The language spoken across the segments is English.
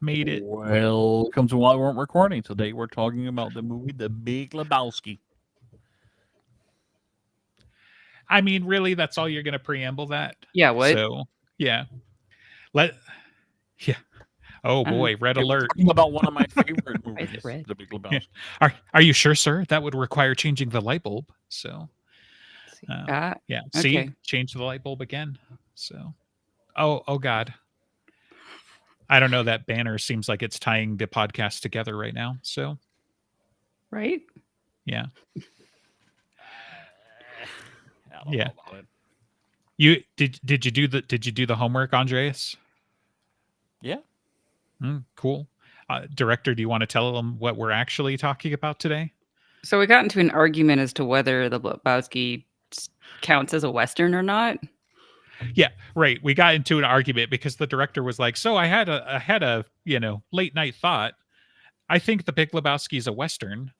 Made it. Welcome to Why Weren't Recording. Today we're talking about the movie The Big Lebowski. I mean, really, that's all you're going to preamble that? Yeah, what? So, yeah. Yeah. Oh, boy, red Okay, we're alert. talking about one of my favorite Why is it movies, red? The Big Lebowski. Are you sure, sir? That would require changing the light bulb. So, yeah. See, Okay. change the light bulb again. So, oh God. I don't know. That banner seems like it's tying the podcast together right now. So, Right? yeah. I don't Yeah. know about it. You did you do the homework, Andreas? Yeah. Cool. Director, do you want to tell them what we're actually talking about today? So we got into an argument as to whether the Lebowski counts as a Western or not. Yeah, right. We got into an argument because the director was like, "So I had a late night thought. I think The Big Lebowski is a Western.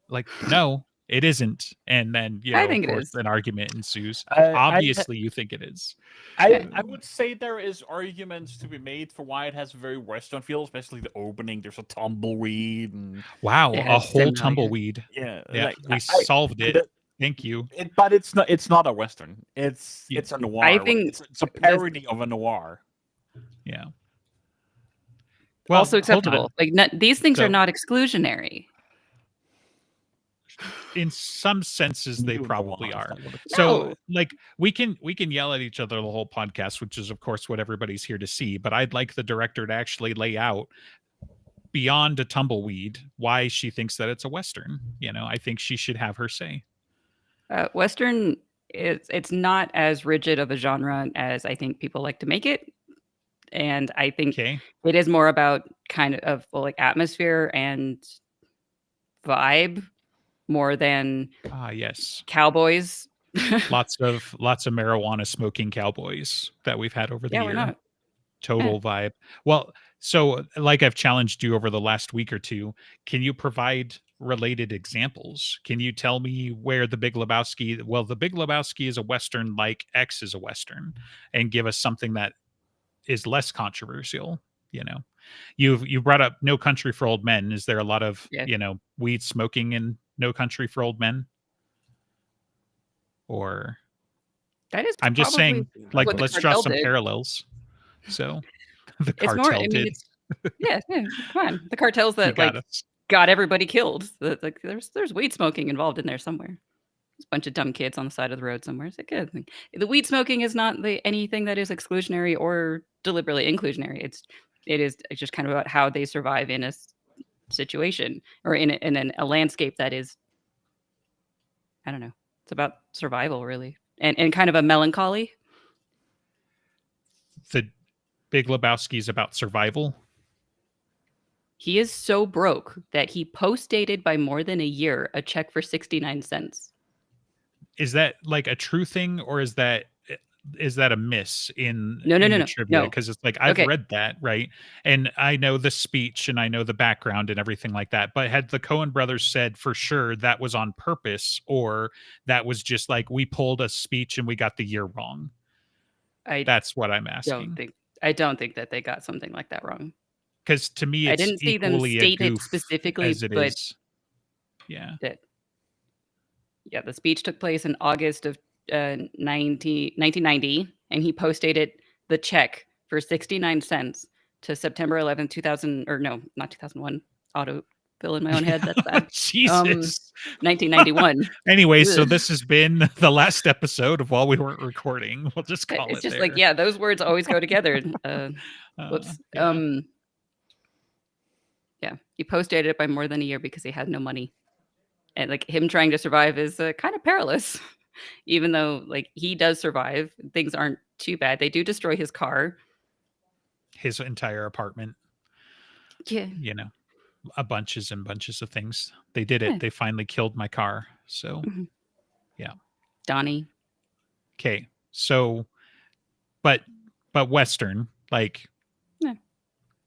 Like no, it isn't." And then I of think it course, is. an argument ensues. I Obviously, you think it is. would say there is arguments to be made for why it has a very Western feel, especially the opening. There's a tumbleweed and Wow, It a has whole Sam Elliott. tumbleweed. yeah, Yeah, like, we solved it. the- Thank you. but it's not a Western. It's a noir. I right? think it's a parody of a noir. Yeah. Also hold acceptable. on. Like these things So- are not exclusionary. In some senses, they You don't probably wanna are. talk about it. So, No. like, we can yell at each other the whole podcast, which is, of course, what everybody's here to see. But I'd like the director to actually lay out beyond a tumbleweed why she thinks that it's a Western. I think she should have her say. Western it's not as rigid of a genre as I think people like to make it. And I think Okay. it is more about kind of like atmosphere and vibe more than Yes. cowboys. Lots of marijuana smoking cowboys that we've had over the Yeah, year. why not? Total vibe. Well, so like I've challenged you over the last week or two, can you provide related examples? Can you tell me where The Big Lebowski, The Big Lebowski is a Western like X is a Western, and give us something that is less controversial? You brought up No Country for Old Men. Is there a lot of, Yeah. weed smoking in No Country for Old Men? Or That is I'm just probably saying, like, what the let's draw cartel some did. parallels. So the It's cartel more. I mean, did. it's yeah. Come on, the cartels You that got like us. got everybody killed. Like there's weed smoking involved in there somewhere. There's a bunch of dumb kids on the side of the road somewhere. It's like good. The weed smoking is not anything that is exclusionary or deliberately inclusionary. It's just kind of about how they survive in a situation or in a landscape that is. I don't know. It's about survival, really, and kind of a melancholy. The Big Lebowski is about survival. He is so broke that he post-dated by more than a year a check for 69 cents. Is that like a true thing, or is that a miss in No, the trivia? no. Because it's like I've Okay. read that, right? And I know the speech and I know the background and everything like that. But had the Coen brothers said for sure that was on purpose, or that was just like we pulled a speech and we got the year wrong? That's what I'm asking. I don't think that they got something like that wrong. Because to me, I it's didn't see them equally a state it goof specifically, as it but is. Yeah. The speech took place in August of 1990, and he post-dated the check for 69 cents to September 11th, 2000, or no, not 2001. Auto fill in my own head. That's bad. Jesus. 1991. Anyway, so this has been the last episode of While We Weren't Recording. We'll just call It's it just there. like, yeah, those words always go together. Whoops. Yeah. Yeah, he post-dated it by more than a year because he had no money. And like him trying to survive is kind of perilous, even though like he does survive. Things aren't too bad. They do destroy his car. His entire apartment. Yeah. A bunches and bunches of things. They did it. Yeah. They finally killed my car. So, yeah. Donnie. Okay. So, but Western, like. Yeah.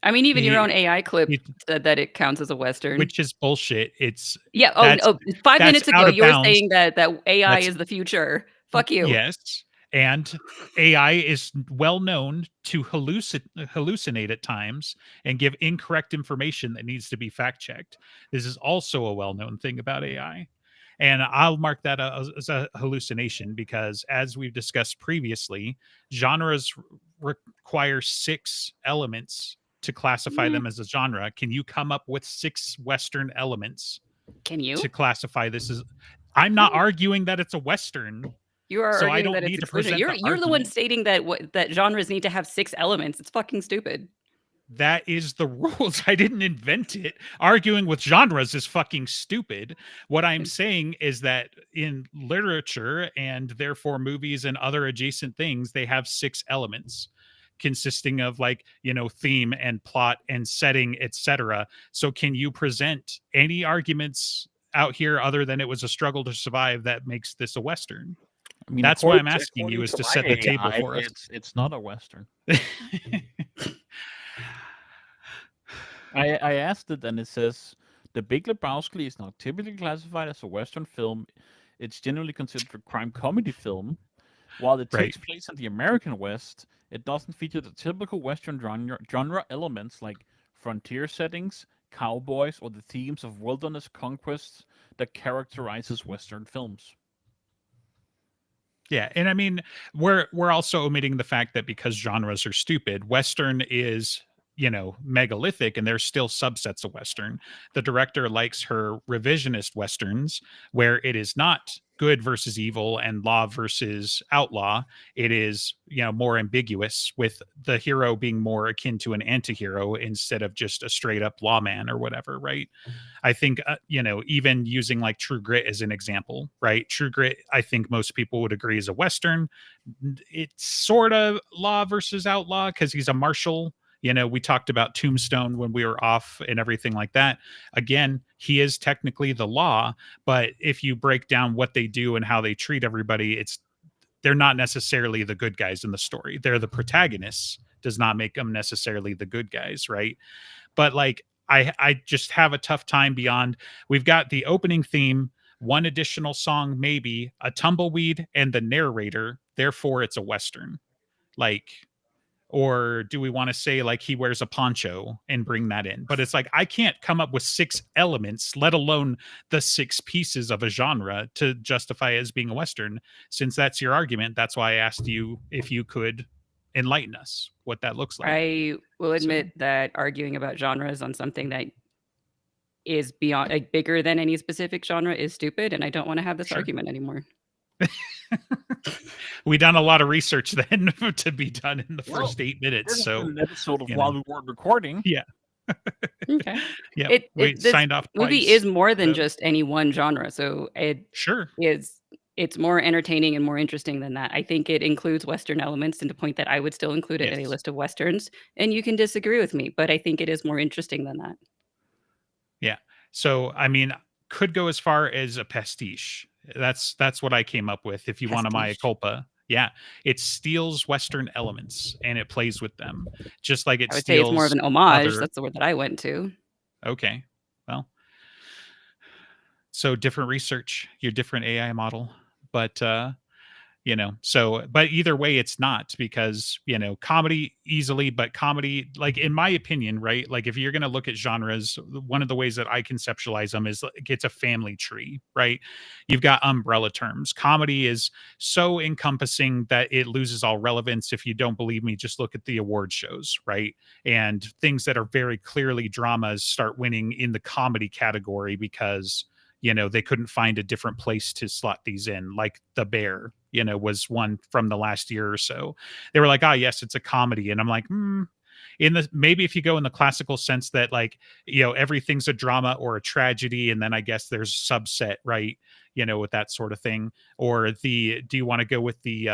I mean, even your own AI clip said that it counts as a Western. Which is bullshit. It's 5 minutes ago you were saying that AI is the future. Fuck you. Yes. And AI is well known to hallucinate at times and give incorrect information that needs to be fact checked. This is also a well known thing about AI. And I'll mark that as a hallucination because, as we've discussed previously, genres require 6 elements to classify Mm, them as a genre. Can you come up with 6 Western elements can to you? classify this as? I'm not arguing that it's a Western, You are so I arguing don't that it's need to exclusionary. present the You're the one argument. stating that that genres need to have 6 elements. It's fucking stupid. That is the rules. I didn't invent it. Arguing with genres is fucking stupid. What I'm saying is that in literature and therefore movies and other adjacent things, they have 6 elements consisting of, like, theme and plot and setting, etc. So can you present any arguments out here other than it was a struggle to survive that makes this a Western? I mean, That's why I'm asking you, according is to to my set the table AI, for us. it's not a Western. I asked it, and it says the Big Lebowski is not typically classified as a Western film. It's generally considered a crime comedy film. While it Right. takes place in the American West, it doesn't feature the typical Western genre elements like frontier settings, cowboys, or the themes of wilderness conquests that characterizes Western films. Yeah, and I mean, we're also omitting the fact that because genres are stupid, Western is, megalithic, and there's still subsets of Western. The director likes her revisionist Westerns, where it is not good versus evil and law versus outlaw. It is, more ambiguous, with the hero being more akin to an anti-hero instead of just a straight up lawman or whatever, right? I think, even using like True Grit as an example, right? True Grit, I think most people would agree, is a Western. It's sort of law versus outlaw because he's a marshal. We talked about Tombstone when we were off and everything like that. Again, he is technically the law, but if you break down what they do and how they treat everybody, they're not necessarily the good guys in the story. They're the protagonists. Does not make them necessarily the good guys, right? But like, I just have a tough time beyond. We've got the opening theme, one additional song, maybe a tumbleweed, and the narrator. Therefore, it's a Western. Like, or do we want to say like he wears a poncho and bring that in? But it's like I can't come up with 6 elements, let alone the 6 pieces of a genre to justify it as being a Western. Since that's your argument, that's why I asked you if you could enlighten us what that looks like. I will So admit that arguing about genres on something that is beyond like bigger than any specific genre is stupid, and I don't want to have this sure. argument anymore. We done a lot of research then to be done in the Well, first 8 minutes. This is So an episode of you while know, we weren't recording. yeah, Okay. yeah. We This signed off movie twice. is more than So just any one genre, so sure, is it's more entertaining and more interesting than that. I think it includes Western elements, and to point that I would still include it in a yes, list of Westerns, and you can disagree with me, but I think it is more interesting than that. yeah. So I mean, could go as far as a pastiche. That's what I came up with. If you want a mea Pastiche. culpa, yeah, it steals Western elements and it plays with them, just like it I would say it's more of steals an homage, other. that's the word that I went to. Okay, well, so different research, your different AI model, but so but either way it's not, because comedy easily, but comedy, like, in my opinion, right, like if you're going to look at genres, one of the ways that I conceptualize them is like it's a family tree, right? You've got umbrella terms. Comedy is so encompassing that it loses all relevance. If you don't believe me, just look at the award shows, right? And things that are very clearly dramas start winning in the comedy category because they couldn't find a different place to slot these in. Like The Bear, was one from the last year or so. They were like, "Ah, yes, it's a comedy," and I'm like, in the maybe if you go in the classical sense that, like, everything's a drama or a tragedy, and then I guess there's subset, right? With that sort of thing. Or do you want to go with the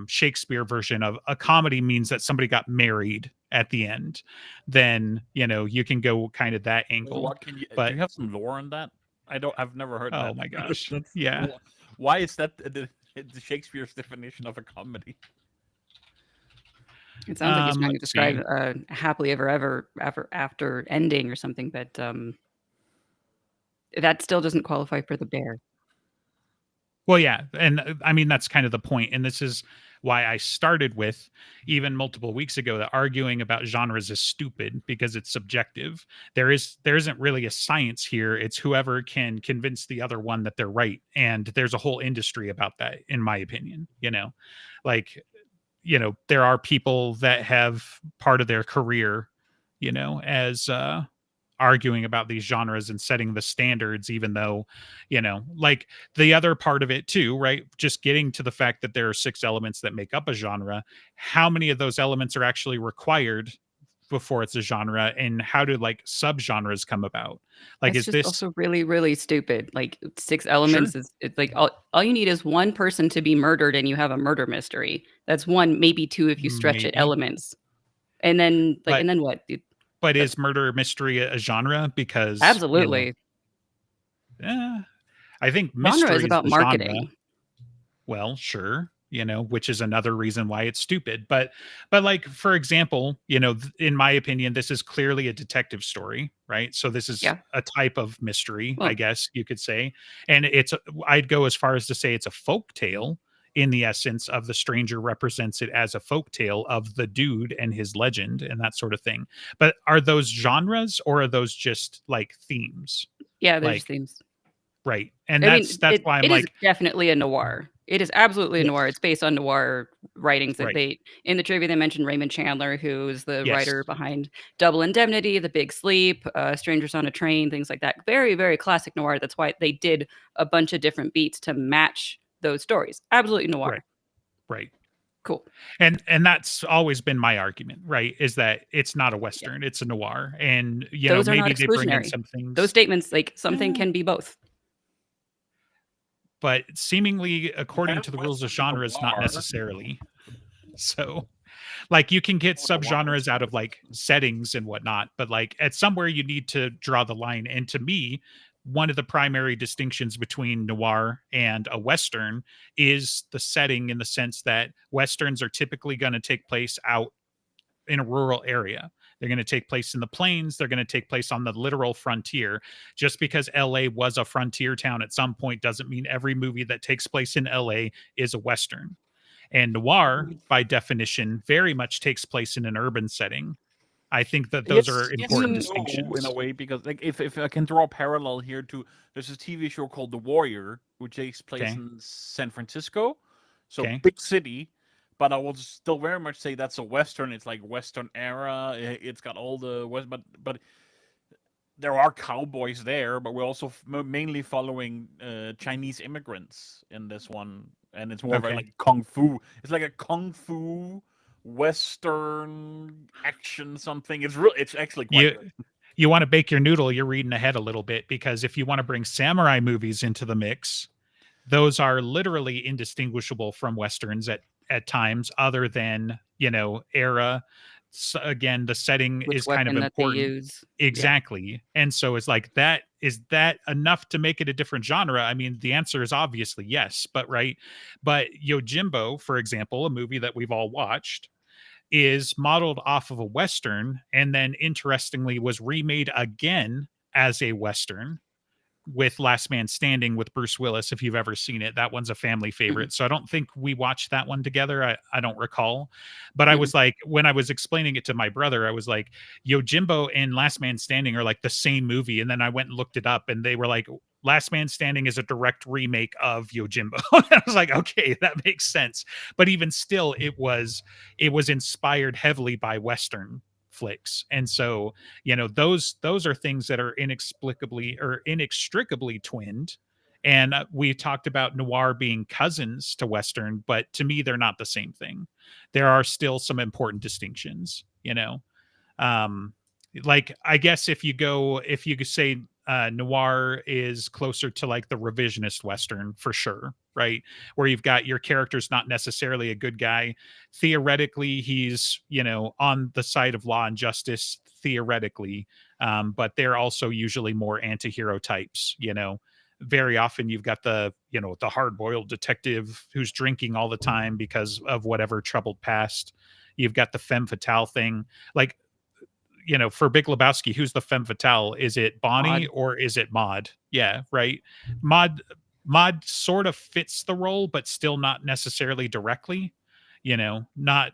Shakespeare version of a comedy means that somebody got married at the end? Then you can go kind of that angle. What can you? Do But you have some lore on that? I've never heard oh that. my gosh, That's, yeah. why is that the Shakespeare's definition of a comedy? It sounds like he's trying to Let's describe see. a happily ever after ending or something, but, that still doesn't qualify for The Bear. Well, yeah, and I mean that's kind of the point, and this is why I started with even multiple weeks ago that arguing about genres is stupid because it's subjective. There isn't really a science here. It's whoever can convince the other one that they're right, and there's a whole industry about that, in my opinion. Like there are people that have part of their career, as arguing about these genres and setting the standards, even though, like the other part of it too, right? Just getting to the fact that there are 6 elements that make up a genre. How many of those elements are actually required before it's a genre, and how do like subgenres come about? Like, That's is just this also really, really stupid. Like 6 sure? elements is it's like all you need is one person to be murdered and you have a murder mystery. That's one, maybe two if you stretch it, Maybe, elements. And then but what? but The is murder mystery a genre? Because absolutely. eh, I think Genre is mystery is about the genre. marketing. Well, sure, which is another reason why it's stupid. But like for example, in my opinion, this is clearly a detective story, right? So this is Yeah. a type of mystery, I Well, guess you could say. And I'd go as far as to say it's a folk tale in the essence of the stranger represents it as a folk tale of the dude and his legend and that sort of thing. But are those genres or are those just like themes? yeah, there's Like, themes. right. And I that's mean, that's it why I'm it is like, definitely a noir. It is absolutely a noir. yes, It's based on noir writings that right. they in the trivia they mentioned Raymond Chandler, who's the Yes. writer behind Double Indemnity, The Big Sleep, Strangers on a Train, things like that. Very, very classic noir. That's why they did a bunch of different beats to match those stories. Absolutely Right. noir. Right. Cool. And that's always been my argument, right? Is that it's not a Yeah. western, it's a noir. And Those are not maybe they bring in exclusionary. some Those things, statements, like something eh, can be both. but seemingly You according have to the rules of Western genres, not noir, necessarily. So like you can get or noir is subgenres out of both. like settings and whatnot, but like at somewhere you need to draw the line. And to me, one of the primary distinctions between noir and a western is the setting, in the sense that westerns are typically going to take place out in a rural area. They're going to take place in the plains. They're going to take place on the literal frontier. Just because LA was a frontier town at some point doesn't mean every movie that takes place in LA is a Western. And noir, by definition, very much takes place in an urban setting. I think that those are Yes important and Mm, no in a distinctions. way, because like if I can draw a parallel here to, there's a TV show called The Warrior, which takes place Okay. in San Francisco, so Okay. big city, but I will still very much say that's a western. It's like western era. It's got all the west, but there are cowboys there, but we're also mainly following Chinese immigrants in this one, and it's more of a Okay. like kung fu. It's like a kung fu western action something. It's real. It's actually quite You good. you want to bake your noodle, you're reading ahead a little bit, because if you want to bring samurai movies into the mix, those are literally indistinguishable from westerns at times, other than era. So again, the setting which is kind of weapon that they important. use. Yeah. Exactly. And so it's like, that is that enough to make it a different genre? I mean, the answer is obviously yes, but right. But Yojimbo, for example, a movie that we've all watched, is modeled off of a western, and then interestingly was remade again as a western with Last Man Standing with Bruce Willis. If you've ever seen it, that one's a family Mm-mm, favorite. So I don't think we watched that one together. I don't recall. But I mm-mm. was like, when I was explaining it to my brother, I was like, Yojimbo and Last Man Standing are like the same movie. And then I went and looked it up, and they were like, Last Man Standing is a direct remake of Yojimbo. I was like, okay, that makes sense. But even still, it was inspired heavily by Western flicks. And so those are things that are inextricably twinned. And we talked about noir being cousins to western, but to me they're not the same thing. There are still some important distinctions. um like, I guess if you could say noir is closer to like the revisionist western, for sure, right? Where you've got your character's not necessarily a good guy. Theoretically, he's on the side of law and justice, theoretically. But they're also usually more anti-hero types. Very often you've got the hard-boiled detective who's drinking all the time because of whatever troubled past. You've got the femme fatale thing. Like, for Big Lebowski, who's the femme fatale? Is it Bonnie Odd. or is it Maud? Yeah, right. Maud. Maud sort of fits the role, but still not necessarily directly. Not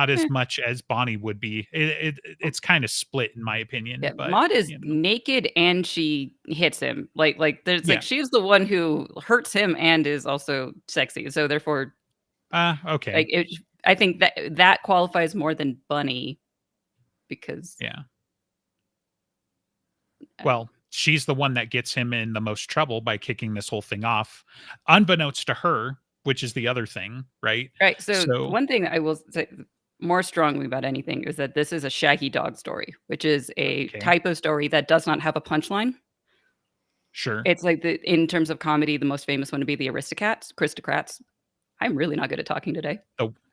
as Eh, much as Bonnie would be. It's kind of split in my opinion, yeah, but Maud is naked and she hits him. There's Yeah. she's the one who hurts him and is also sexy. So therefore, okay, I think that qualifies more than Bunny because yeah. Well, she's the one that gets him in the most trouble by kicking this whole thing off, unbeknownst to her, which is the other thing, right? right. So So, one thing that I will say more strongly about anything is that this is a Shaggy Dog story, which is a okay, type of story that does not have a punchline. sure. It's like in terms of comedy, the most famous one would be the Aristocrats. I'm really not good at talking today.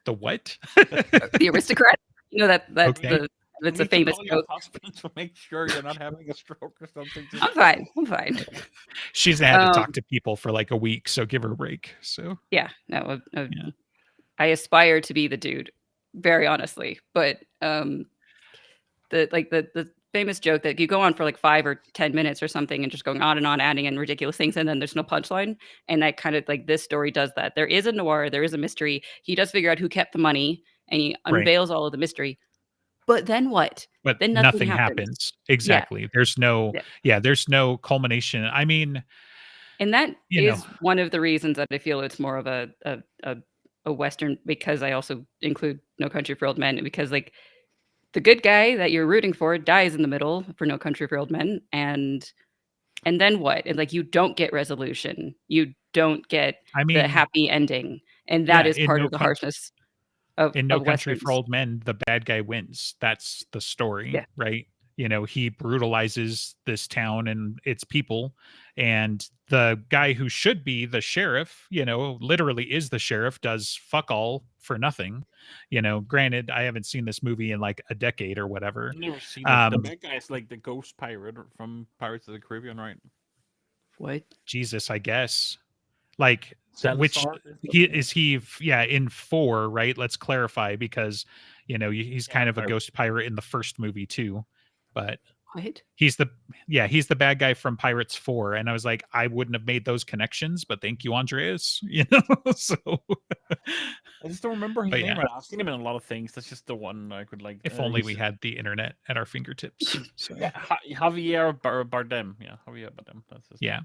The what? The Aristocrats. That's Okay. the You it's a need to famous call your joke. husband to make sure you're not having a stroke or something. I'm fine. I'm fine. She's had to talk to people for like a week, so give her a break. So, Yeah, no, yeah. I aspire to be the dude, very honestly. But the famous joke that you go on for like 5 or 10 minutes or something and just going on and on, adding in ridiculous things, and then there's no punchline. And that kind of like this story does that. There is a noir, there is a mystery. He does figure out who kept the money, and he Right. unveils all of the mystery. But then what? But Then nothing nothing happens. happens. Exactly. There's no there's no culmination. I mean, And that you know, is one of the reasons that I feel it's more of a Western, because I also include No Country for Old Men, because like the good guy that you're rooting for dies in the middle for No Country for Old Men, and then what? And like you don't get resolution. You don't get I the mean, happy ending. And that yeah, is part of the harshness of in No Country for Westerns. Old Men, the bad guy wins. That's the story, Yeah. right? He brutalizes this town and its people. And the guy who should be the sheriff, literally is the sheriff, does fuck all for nothing. Granted, I haven't seen this movie in like a decade or whatever. I've never seen it. The Um, bad guy is like the ghost pirate from Pirates of the Caribbean, right? What? Jesus, I guess. Like, which Salazar is he in 4, right? Let's clarify, because he's kind of a pirate. ghost pirate in the first movie too, but What? he's the bad guy from Pirates 4, and I was like, I wouldn't have made those connections, but thank you, Andreas. So I just don't remember his But name yeah. right now. I've seen him in a lot of things. That's just the one I could like. if only we had the internet at our fingertips. So Javier Bardem. Yeah, Javier Bardem. That's his yeah.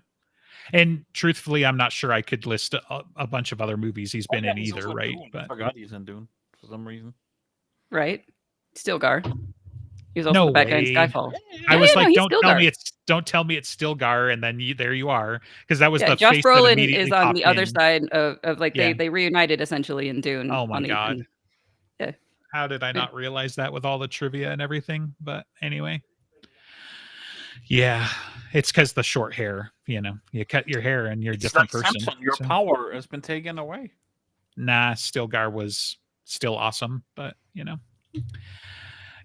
And truthfully, I'm not sure I could list a bunch of other movies he's been in he's either, also in right? Dune. I But forgot he's in Dune for some reason. Right? Stilgar. He was also no the bad guy in way. Skyfall. I was like, he's don't tell Stilgar. me it's Stilgar, and then there you are, because that was Yeah, the Josh face that Brolin immediately is on popped the other in. side of like Yeah. they reunited essentially in Dune. Oh my on the, god. yeah. How did I Yeah. not realize that with all the trivia and everything? But anyway. Yeah, it's because the short hair, you cut your hair and you're a different like person. Samson, your so. power has been taken away. Nah, Stilgar was still awesome, but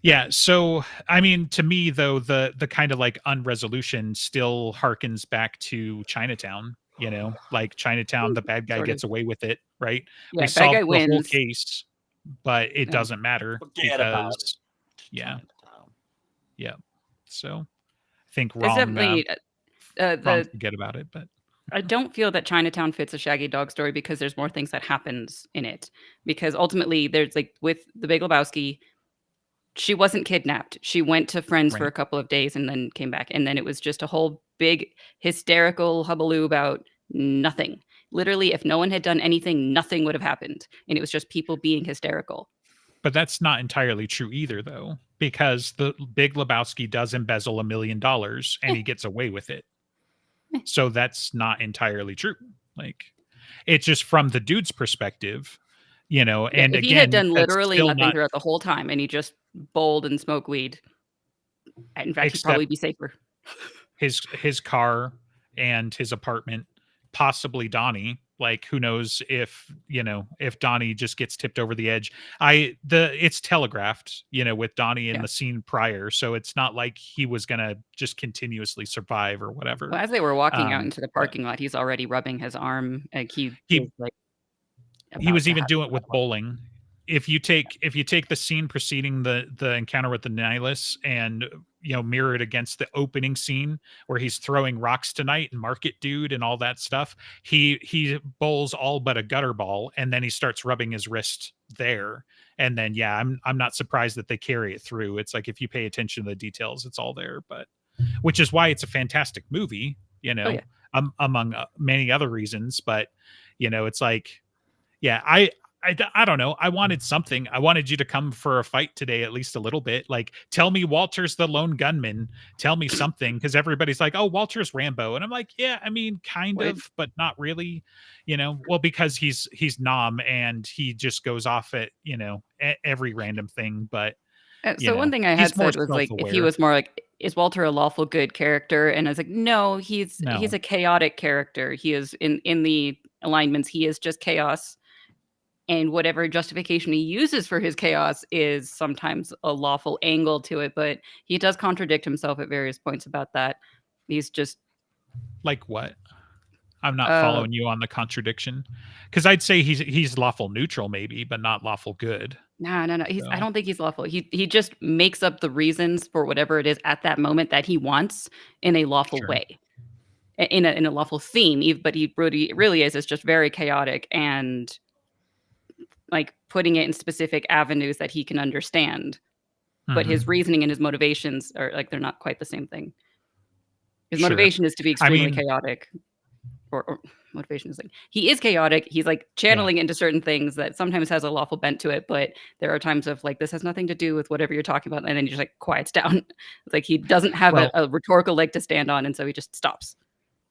yeah. So I mean, to me though, the kind of like unresolution still harkens back to Chinatown. Like Chinatown, the bad guy Sort of. gets away with it, right? Yeah, We bad solved guy the whole wins. case, but it Yeah. doesn't matter Forget about it. because yeah, Chinatown. yeah. So I think It's wrong. definitely Wrong. Forget about it, but. I don't feel that Chinatown fits a Shaggy Dog story because there's more things that happens in it. Because ultimately, there's like with the Big Lebowski, she wasn't kidnapped. She went to friends for Right. a couple of days and then came back, and then it was just a whole big hysterical hullabaloo about nothing. Literally, if no one had done anything, nothing would have happened, and it was just people being hysterical. But that's not entirely true either, though, because the Big Lebowski does embezzle $1 million and he gets away with it. So that's not entirely true. Like, it's just from the dude's perspective, and if again, he had done that's literally still nothing not, throughout the whole time, and he just bowled and smoked weed, in fact, he'd except probably be safer. his car and his apartment, possibly Donnie. Like, who knows if Donnie just gets tipped over the edge. It's telegraphed, with Donnie in Yeah. the scene prior, so it's not like he was gonna just continuously survive or whatever. Well, as they were walking out Um, into the but parking lot, he's already rubbing his arm. Like he is, like he about was to even have doing it with bowling. If you take the scene preceding the encounter with the nihilists and mirrored against the opening scene where he's throwing rocks tonight and Market Dude and all that stuff. He bowls all but a gutter ball, and then he starts rubbing his wrist there. And then yeah, I'm not surprised that they carry it through. It's like if you pay attention to the details, it's all there. But which is why it's a fantastic movie, Oh yeah. among many other reasons. But it's like, yeah, I don't know. I wanted something. I wanted you to come for a fight today, at least a little bit. Like, tell me Walter's the lone gunman. Tell me something, because everybody's like, "Oh, Walter's Rambo," and I'm like, "Yeah, I mean, kind What? of, but not really." Well, because he's Nom and he just goes off at every random thing. But So one thing I had he's more said was like, if he self-aware. was more like, is Walter a lawful good character? And I was like, no, he's No, a chaotic character. He is in the alignments. He is just chaos, and whatever justification he uses for his chaos is sometimes a lawful angle to it. But he does contradict himself at various points about that. He's just like what? I'm not uh following you on the contradiction, because I'd say he's lawful neutral maybe, but not lawful good. no. I So don't think he's lawful. He just makes up the reasons for whatever it is at that moment that he wants in a lawful sure. way. In a lawful theme, but he really is. It's just very chaotic and like putting it in specific avenues that he can understand. But his Mhm. reasoning and his motivations are like they're not quite the same thing. His Sure. motivation is to be I extremely mean, chaotic, or motivation is like he is chaotic. He's like yeah. channeling into certain things that sometimes has a lawful bent to it, but there are times of like this has nothing to do with whatever you're talking about, and then he just like quiets down. It's like he doesn't have Well, a rhetorical leg to stand on, and so he just stops.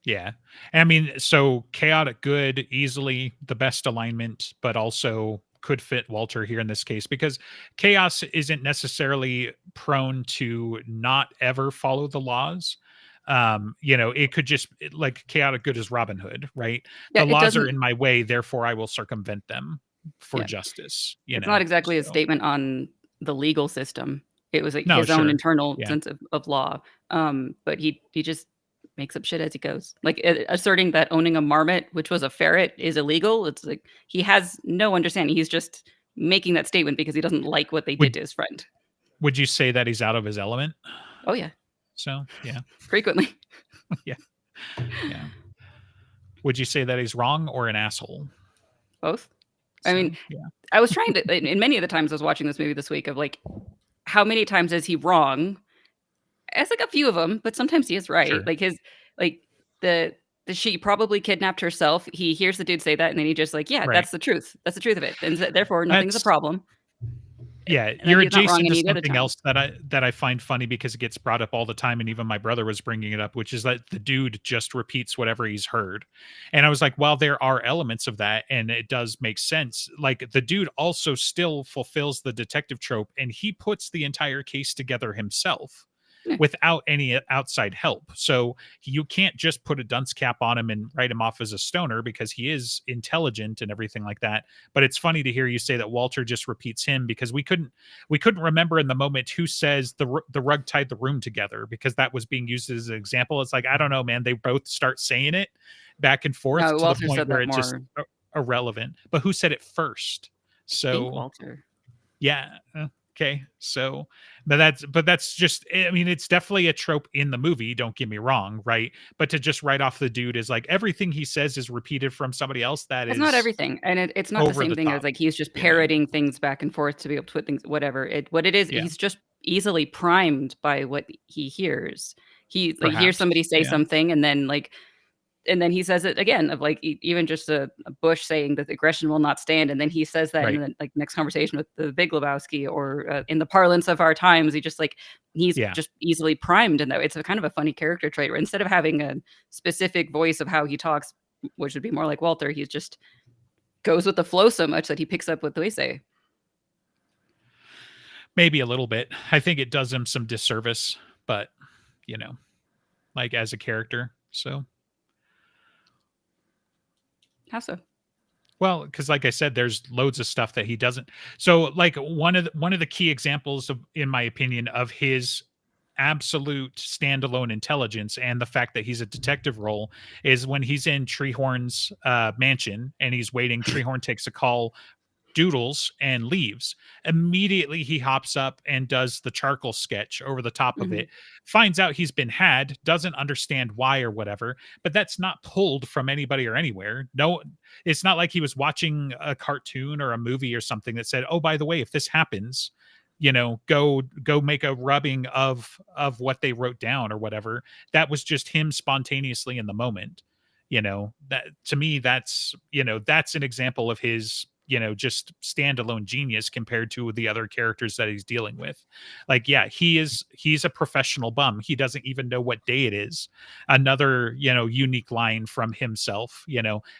yeah. I mean, so chaotic good, easily the best alignment, but also could fit Walter here in this case, because chaos isn't necessarily prone to not ever follow the laws. It could just like chaotic good is Robin Hood, right? Yeah, The it laws are doesn't. in my way, therefore I will circumvent them for Yeah. justice, It's not exactly a So statement on the legal system. It was, like, no, his own sure. internal Yeah. sense of law, but he just makes up shit as he goes. Like, asserting that owning a marmot, which was a ferret, is illegal, it's like, he has no understanding. He's just making that statement because he doesn't like what they did Would to his friend. would you say that he's out of his element? Oh, yeah, So yeah. frequently. Yeah. Yeah. Would you say that he's wrong or an asshole? Both. I mean, So, yeah, I was trying to in many of the times I was watching this movie this week of, like, how many times is he wrong? It's like a few of them, but sometimes he is right. sure. Like his like the she probably kidnapped herself. He hears the dude say that, and then he just like, yeah, Right. that's the truth. That's the truth of it, and therefore nothing's a That's problem. yeah, And then you're he's not wrong adjacent to any of the other something times. else that I find funny because it gets brought up all the time, and even my brother was bringing it up, which is that the dude just repeats whatever he's heard. And I was like, well, there are elements of that, and it does make sense. Like the dude also still fulfills the detective trope, and he puts the entire case together himself Yeah. without any outside help. So you can't just put a dunce cap on him and write him off as a stoner, because he is intelligent and everything like that. But it's funny to hear you say that Walter just repeats him, because we couldn't remember in the moment who says the rug tied the room together, because that was being used as an example. It's like, I don't know, man, they both start saying it back and forth No, to the Walter point said where that it just more. irrelevant. But who said it first? I think So Walter. yeah. Okay. So, but that's just. I mean, it's definitely a trope in the movie. Don't get me wrong, right? But to just write off the dude is like everything he says is repeated from somebody else. That It's not is everything, and it's not the over same the thing as top. like he's just You know? parroting things back and forth to be able to put things, whatever. What it is, Yeah. he's just easily primed by what he hears. He like hears Perhaps. somebody say Yeah. something, and then he says it again of like even just a Bush saying that aggression will not stand, and then he says that in Right. the like next conversation with the Big Lebowski, or in the parlance of our times, he just like he's Yeah. just easily primed, and it's a kind of a funny character trait where instead of having a specific voice of how he talks, which would be more like Walter, he just goes with the flow so much that he picks up what they say. Maybe a little bit. I think it does him some disservice, but you know, like as a character. So How so? well, because like I said, there's loads of stuff that he doesn't. So, like one of the key examples of, in my opinion, of his absolute standalone intelligence and the fact that he's a detective role is when he's in Treehorn's mansion and he's waiting. Treehorn takes a call doodles and leaves. Immediately he hops up and does the charcoal sketch over the top of Mhm. it, finds out he's been had, doesn't understand why or whatever, but that's not pulled from anybody or anywhere. No, it's not like he was watching a cartoon or a movie or something that said, "Oh, by the way, if this happens, go make a rubbing of what they wrote down or whatever." That was just him spontaneously in the moment. That to me, that's an example of his just standalone genius compared to the other characters that he's dealing with. Like, yeah, he's a professional bum. He doesn't even know what day it is. Another unique line from himself.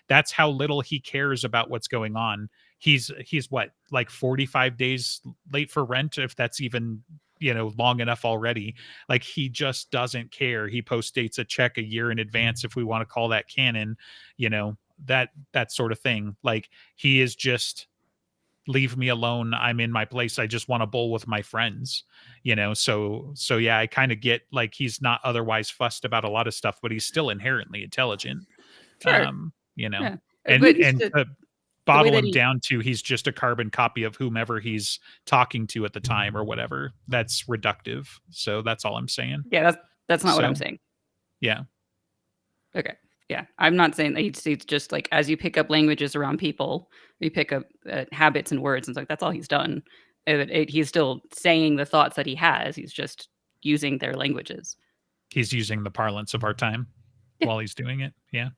That's how little he cares about what's going on. He's what, like 45 days late for rent, if that's even long enough already. Like, he just doesn't care. He post dates a check a year in advance, if we want to call that canon. That sort of thing. Like, he is just, leave me alone, I'm in my place, I just want to bowl with my friends. So yeah, I kind of get, like, he's not otherwise fussed about a lot of stuff, but he's still inherently intelligent. Sure. you know Yeah. and But and to the way bottle that him he down to, he's just a carbon copy of whomever he's talking to at the time or whatever, that's reductive. So that's all I'm saying. Yeah, that's not what I'm So saying. yeah. Okay. Yeah. I'm not saying that it's just like as you pick up languages around people, you pick up habits and words, and it's like that's all he's done. He's still saying the thoughts that he has. He's just using their languages. He's using the parlance of our time Yeah. while he's doing it. Yeah.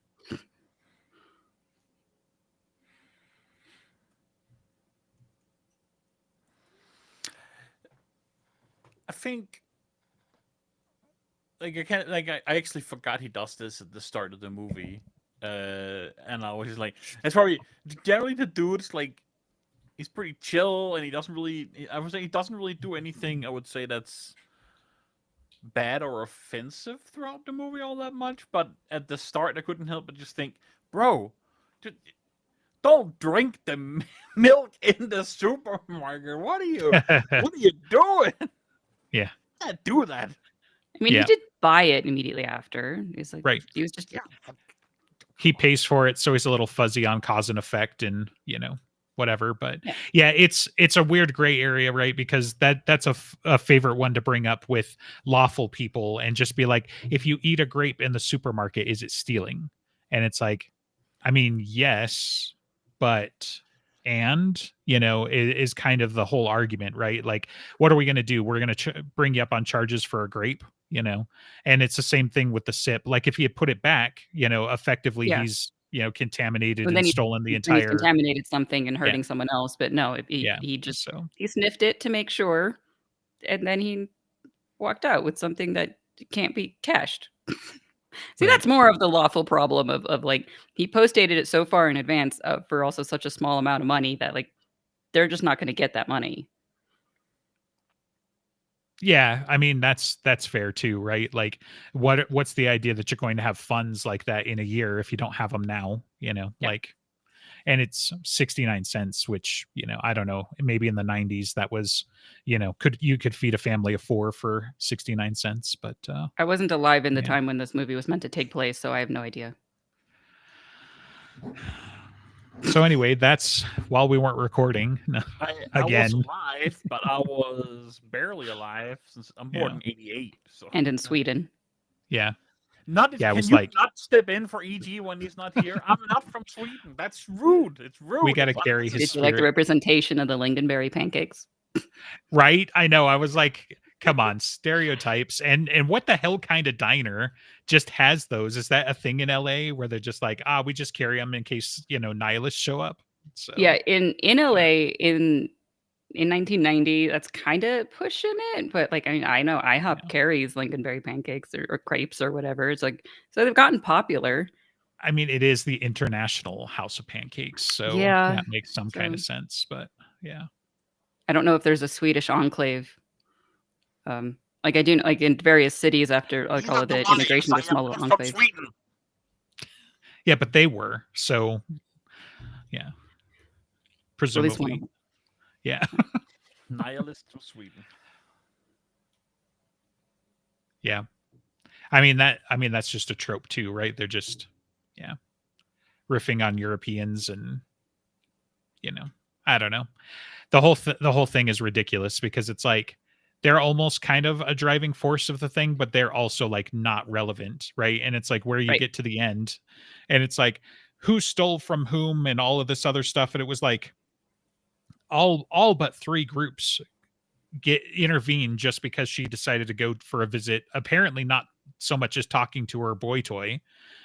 I think like I can't like I actually forgot he does this at the start of the movie. And I was just like, it's probably generally the dude's like he's pretty chill and he doesn't really I would say he doesn't really do anything I would say that's bad or offensive throughout the movie all that much, but at the start I couldn't help but just think, bro, don't drink the milk in the supermarket. What are you doing? Yeah. Can't do that. I mean, he Yeah. did buy it immediately after. He's like, Right. he was just He pays for it, so he's a little fuzzy on cause and effect and whatever. But Yeah. yeah, it's a weird gray area, right? Because that's a favorite one to bring up with lawful people, and just be like, if you eat a grape in the supermarket, is it stealing? And it's like, I mean, yes, but is kind of the whole argument, right? Like, what are we going to do? We're going to bring you up on charges for a grape, and it's the same thing with the sip. Like, if he had put it back, effectively Yeah. he's contaminated And and then stolen the then he's entire. contaminated something and Yeah. hurting someone else. But no, Yeah. he just So he sniffed it to make sure, and then he walked out with something that can't be cashed. See, right. that's more of the lawful problem of like he post dated it so far in advance for also such a small amount of money that like they're just not going to get that money. Yeah, I mean, that's fair too, right? Like, what's the idea that you're going to have funds like that in a year if you don't have them now? Yeah. Like, and it's 69 cents, which I don't know, maybe in the 90s that was, could feed a family of four for 69 cents, but I wasn't alive in the yeah. time when this movie was meant to take place, so I have no idea. So anyway, that's while we weren't recording. I Again. was alive, but I was barely alive since I'm born in '88. So And in Sweden. Yeah. Not Yeah, it can was you like, not step in for EG when he's not here? I'm not from Sweden. That's rude. It's rude. we got to It's carry his Did you like the spirit. representation of the lingonberry pancakes? Right? I know. I was like, come on, stereotypes. And what the hell kind of diner just has those? Is that a thing in LA where they're just like, we just carry them in case, nihilists show up? So Yeah, in LA in 1990, that's kind of pushing it, but like I know IHOP carries lingonberry pancakes or crepes or whatever. It's like so they've gotten popular. I mean, it is the International House of Pancakes, so Yeah, that makes some kind of so sense. But yeah, I don't know if there's a Swedish enclave. Like I do like in various cities after like all of the immigration, there's small little enclaves. yeah, but they were so yeah, At least one presumably, of them. yeah. Nihilist from Sweden. Yeah. I mean that's just a trope too, right? They're just riffing on Europeans and I don't know. The whole thing is ridiculous because it's like they're almost kind of a driving force of the thing, but they're also like not relevant, right? And it's like where you Right. get to the end, and it's like who stole from whom and all of this other stuff, and it was like all but three groups get intervene just because she decided to go for a visit. Apparently, not so much as talking to her boy toy,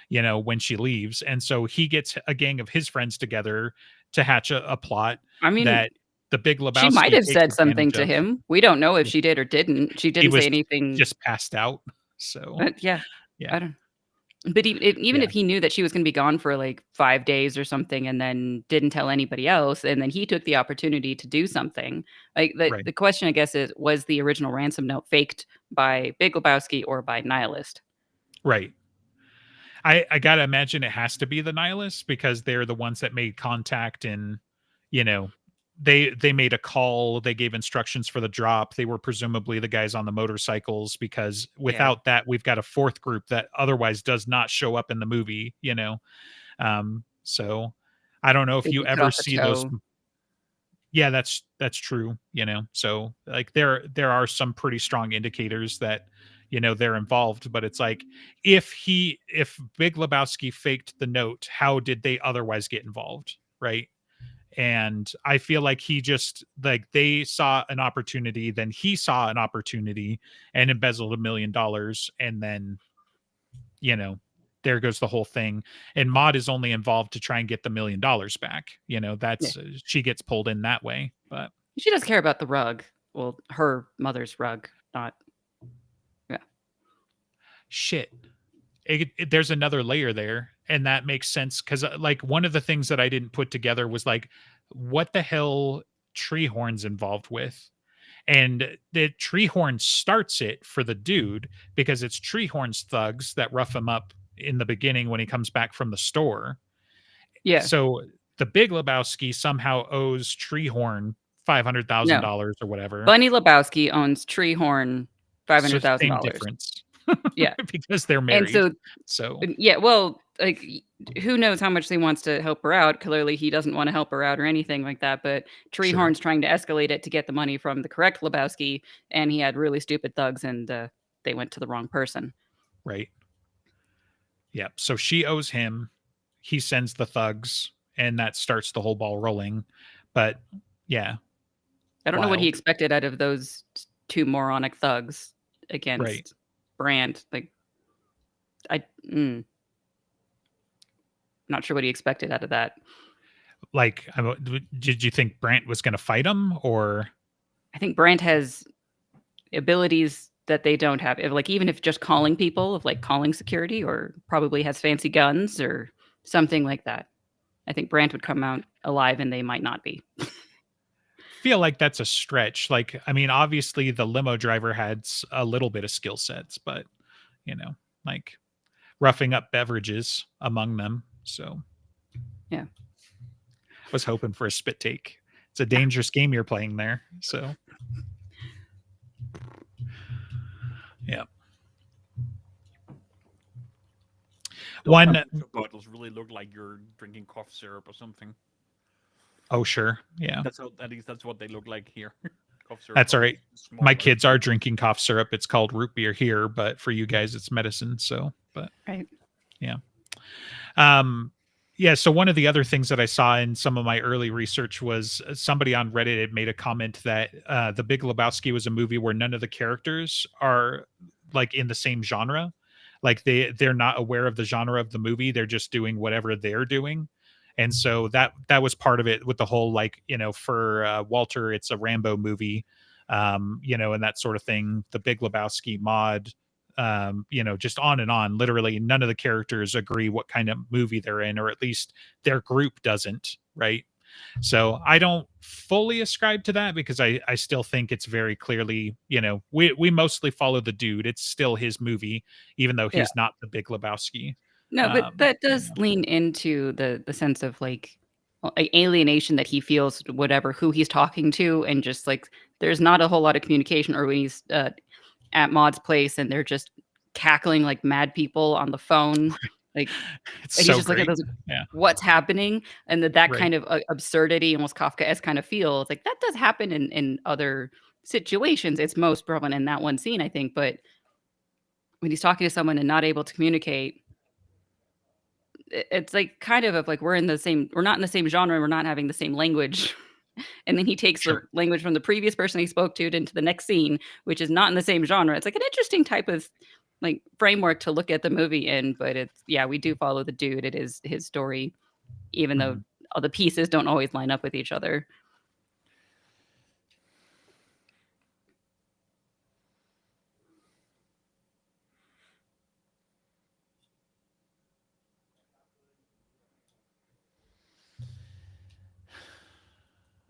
when she leaves, and so he gets a gang of his friends together to hatch a plot I mean, that the Big she might Lebowski have takes said something advantage to of. him. We don't know if Yeah. she did or didn't. She He didn't say was anything. just passed out. So, But yeah, yeah. I don't. But even Yeah. if he knew that she was going to be gone for like 5 days or something, and then didn't tell anybody else, and then he took the opportunity to do something, like Right. the question, I guess, is was the original ransom note faked by Big Lebowski or by Nihilist? Right. I gotta imagine it has to be the nihilists because they're the ones that made contact and you know they made a call, they gave instructions for the drop. They were presumably the guys on the motorcycles because Yeah, without that we've got a fourth group that otherwise does not show up in the movie. So I don't know if they you could cut ever off a see those. toe. Yeah, that's true. So like there are some pretty strong indicators that they're involved, but it's like if Big Lebowski faked the note, how did they otherwise get involved, right? And I feel like he just like they saw an opportunity, then he saw an opportunity and embezzled $1 million, and then you know there goes the whole thing. And Maud is only involved to try and get the $1 million back. Yeah, That's she gets pulled in that way, but she does care about the rug. Well, her mother's rug, not yeah. shit. There's another layer there, and that makes sense because like one of the things that I didn't put together was like what the hell Treehorn's involved with. And the Treehorn starts it for the dude because it's Treehorn's thugs that rough him up in the beginning when he comes back from the store. Yeah, So the Big Lebowski somehow owes Treehorn no. $500,000 or whatever. Bunny Lebowski owns Treehorn five So hundred thousand same dollars. difference Yeah, because they're and married. so So yeah, well, like who knows how much he wants to help her out? Clearly, he doesn't want to help her out or anything like that. But sure, Treehorn's trying to escalate it to get the money from the correct Lebowski, and he had really stupid thugs, and they went to the wrong person. right. Yeah. So she owes him. He sends the thugs, and that starts the whole ball rolling. But yeah, I don't know what he wild. expected out of those two moronic thugs Right. against Brand. Like, I not sure what he expected out of that. Like, did you think Brant was going to fight him, or I think Brand has abilities that they don't have. Like even if just calling people, of like calling security, or probably has fancy guns or something like that. I think Brand would come out alive, and they might not be. feel like that's a stretch? Like, I mean, obviously the limo driver had a little bit of skill sets, but like roughing up beverages among them. So Yeah. I was hoping for a spit take. It's a dangerous game you're playing there. So yeah. One Bottles really look like you're drinking cough syrup or something. oh sure. Yeah. That's how, at least that's what they look like here. Cough syrup. That's all right. My Smaller. kids are drinking cough syrup. It's called root beer here, but for you guys it's medicine. So, but Right. yeah. Um, yeah. So one of the other things that I saw in some of my early research was somebody on Reddit had made a comment that The Big Lebowski was a movie where none of the characters are like in the same genre. Like they're not aware of the genre of the movie. They're just doing whatever they're doing. And so that was part of it with the whole like for Walter, it's a Rambo movie, and that sort of thing. The Big Lebowski mod, just on and on. Literally, none of the characters agree what kind of movie they're in, or at least their group doesn't, right? So I don't fully ascribe to that because I still think it's very clearly, we mostly follow the dude. It's still his movie, even though Yeah. he's not the Big Lebowski. No, but that does lean into the sense of like alienation that he feels, whatever who he's talking to, and just like there's not a whole lot of communication, or when he's at Maud's place and they're just cackling like mad people on the phone. Like, It's and he's so just looking at great. those, Yeah. what's happening, and that Right. kind of absurdity, almost Kafkaesque kind of feel. It's like that does happen in other situations. It's most prevalent in that one scene, I think. But when he's talking to someone and not able to communicate, it's like kind of like we're not in the same genre, we're not having the same language. And then he takes the Sure. language from the previous person he spoke to into the next scene, which is not in the same genre. It's like an interesting type of like framework to look at the movie in, but it's yeah, we do follow the dude. It is his story, even though Mhm. all the pieces don't always line up with each other.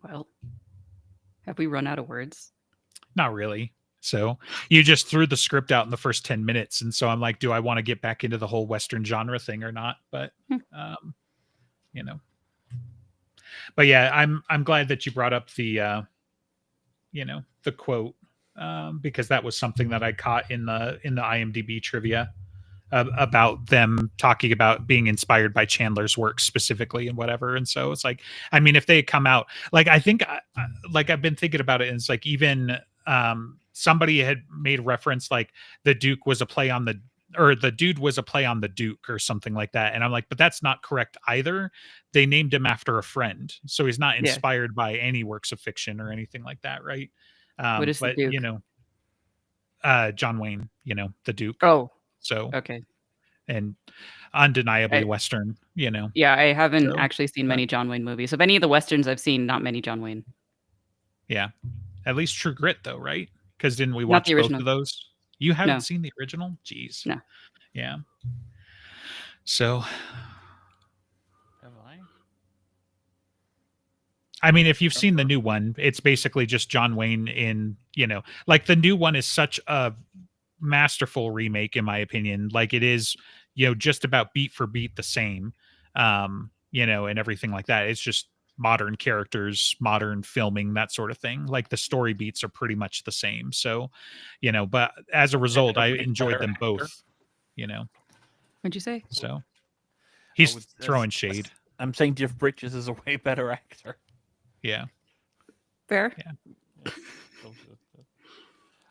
Well, have we run out of words? Not really. So you just threw the script out in the first 10 minutes. And so I'm like, do I want to get back into the whole Western genre thing or not? But, Hmm. um, you know, but yeah, I'm glad that you brought up the quote, because that was something that I caught in the IMDb trivia about them talking about being inspired by Chandler's work specifically and whatever. And so it's like, I mean, if they had come out, like, I think, like, I've been thinking about it, and it's like, even somebody had made reference, like, the Duke was a play on the, or the dude was a play on the Duke or something like that. And I'm like, but that's not correct either. They named him after a friend. So he's not Yeah. inspired by any works of fiction or anything like that. Right. What is the But, Duke? John Wayne, the Duke. Oh, So, okay. and undeniably I, Western, yeah, I haven't so, actually seen but many John Wayne movies. Of any of the westerns I've seen, not many John Wayne. yeah, at least True Grit though, right? Because didn't we Not the watch both original. of those? You haven't No, seen the original? Jeez. no. Yeah. So, Have I mean, if you've I? seen the new one, it's basically just John Wayne in, like, the new one is such a masterful remake, in my opinion. Like, it is, just about beat for beat the same, and everything like that. It's just modern characters, modern filming, that sort of thing. Like, the story beats are pretty much the same. So, but as a And result, a I way enjoyed better them actor. both, you know. What'd you say? So I he's would. throwing shade. I'm saying Jeff Bridges is a way better actor. Yeah. Fair. Yeah. Yeah.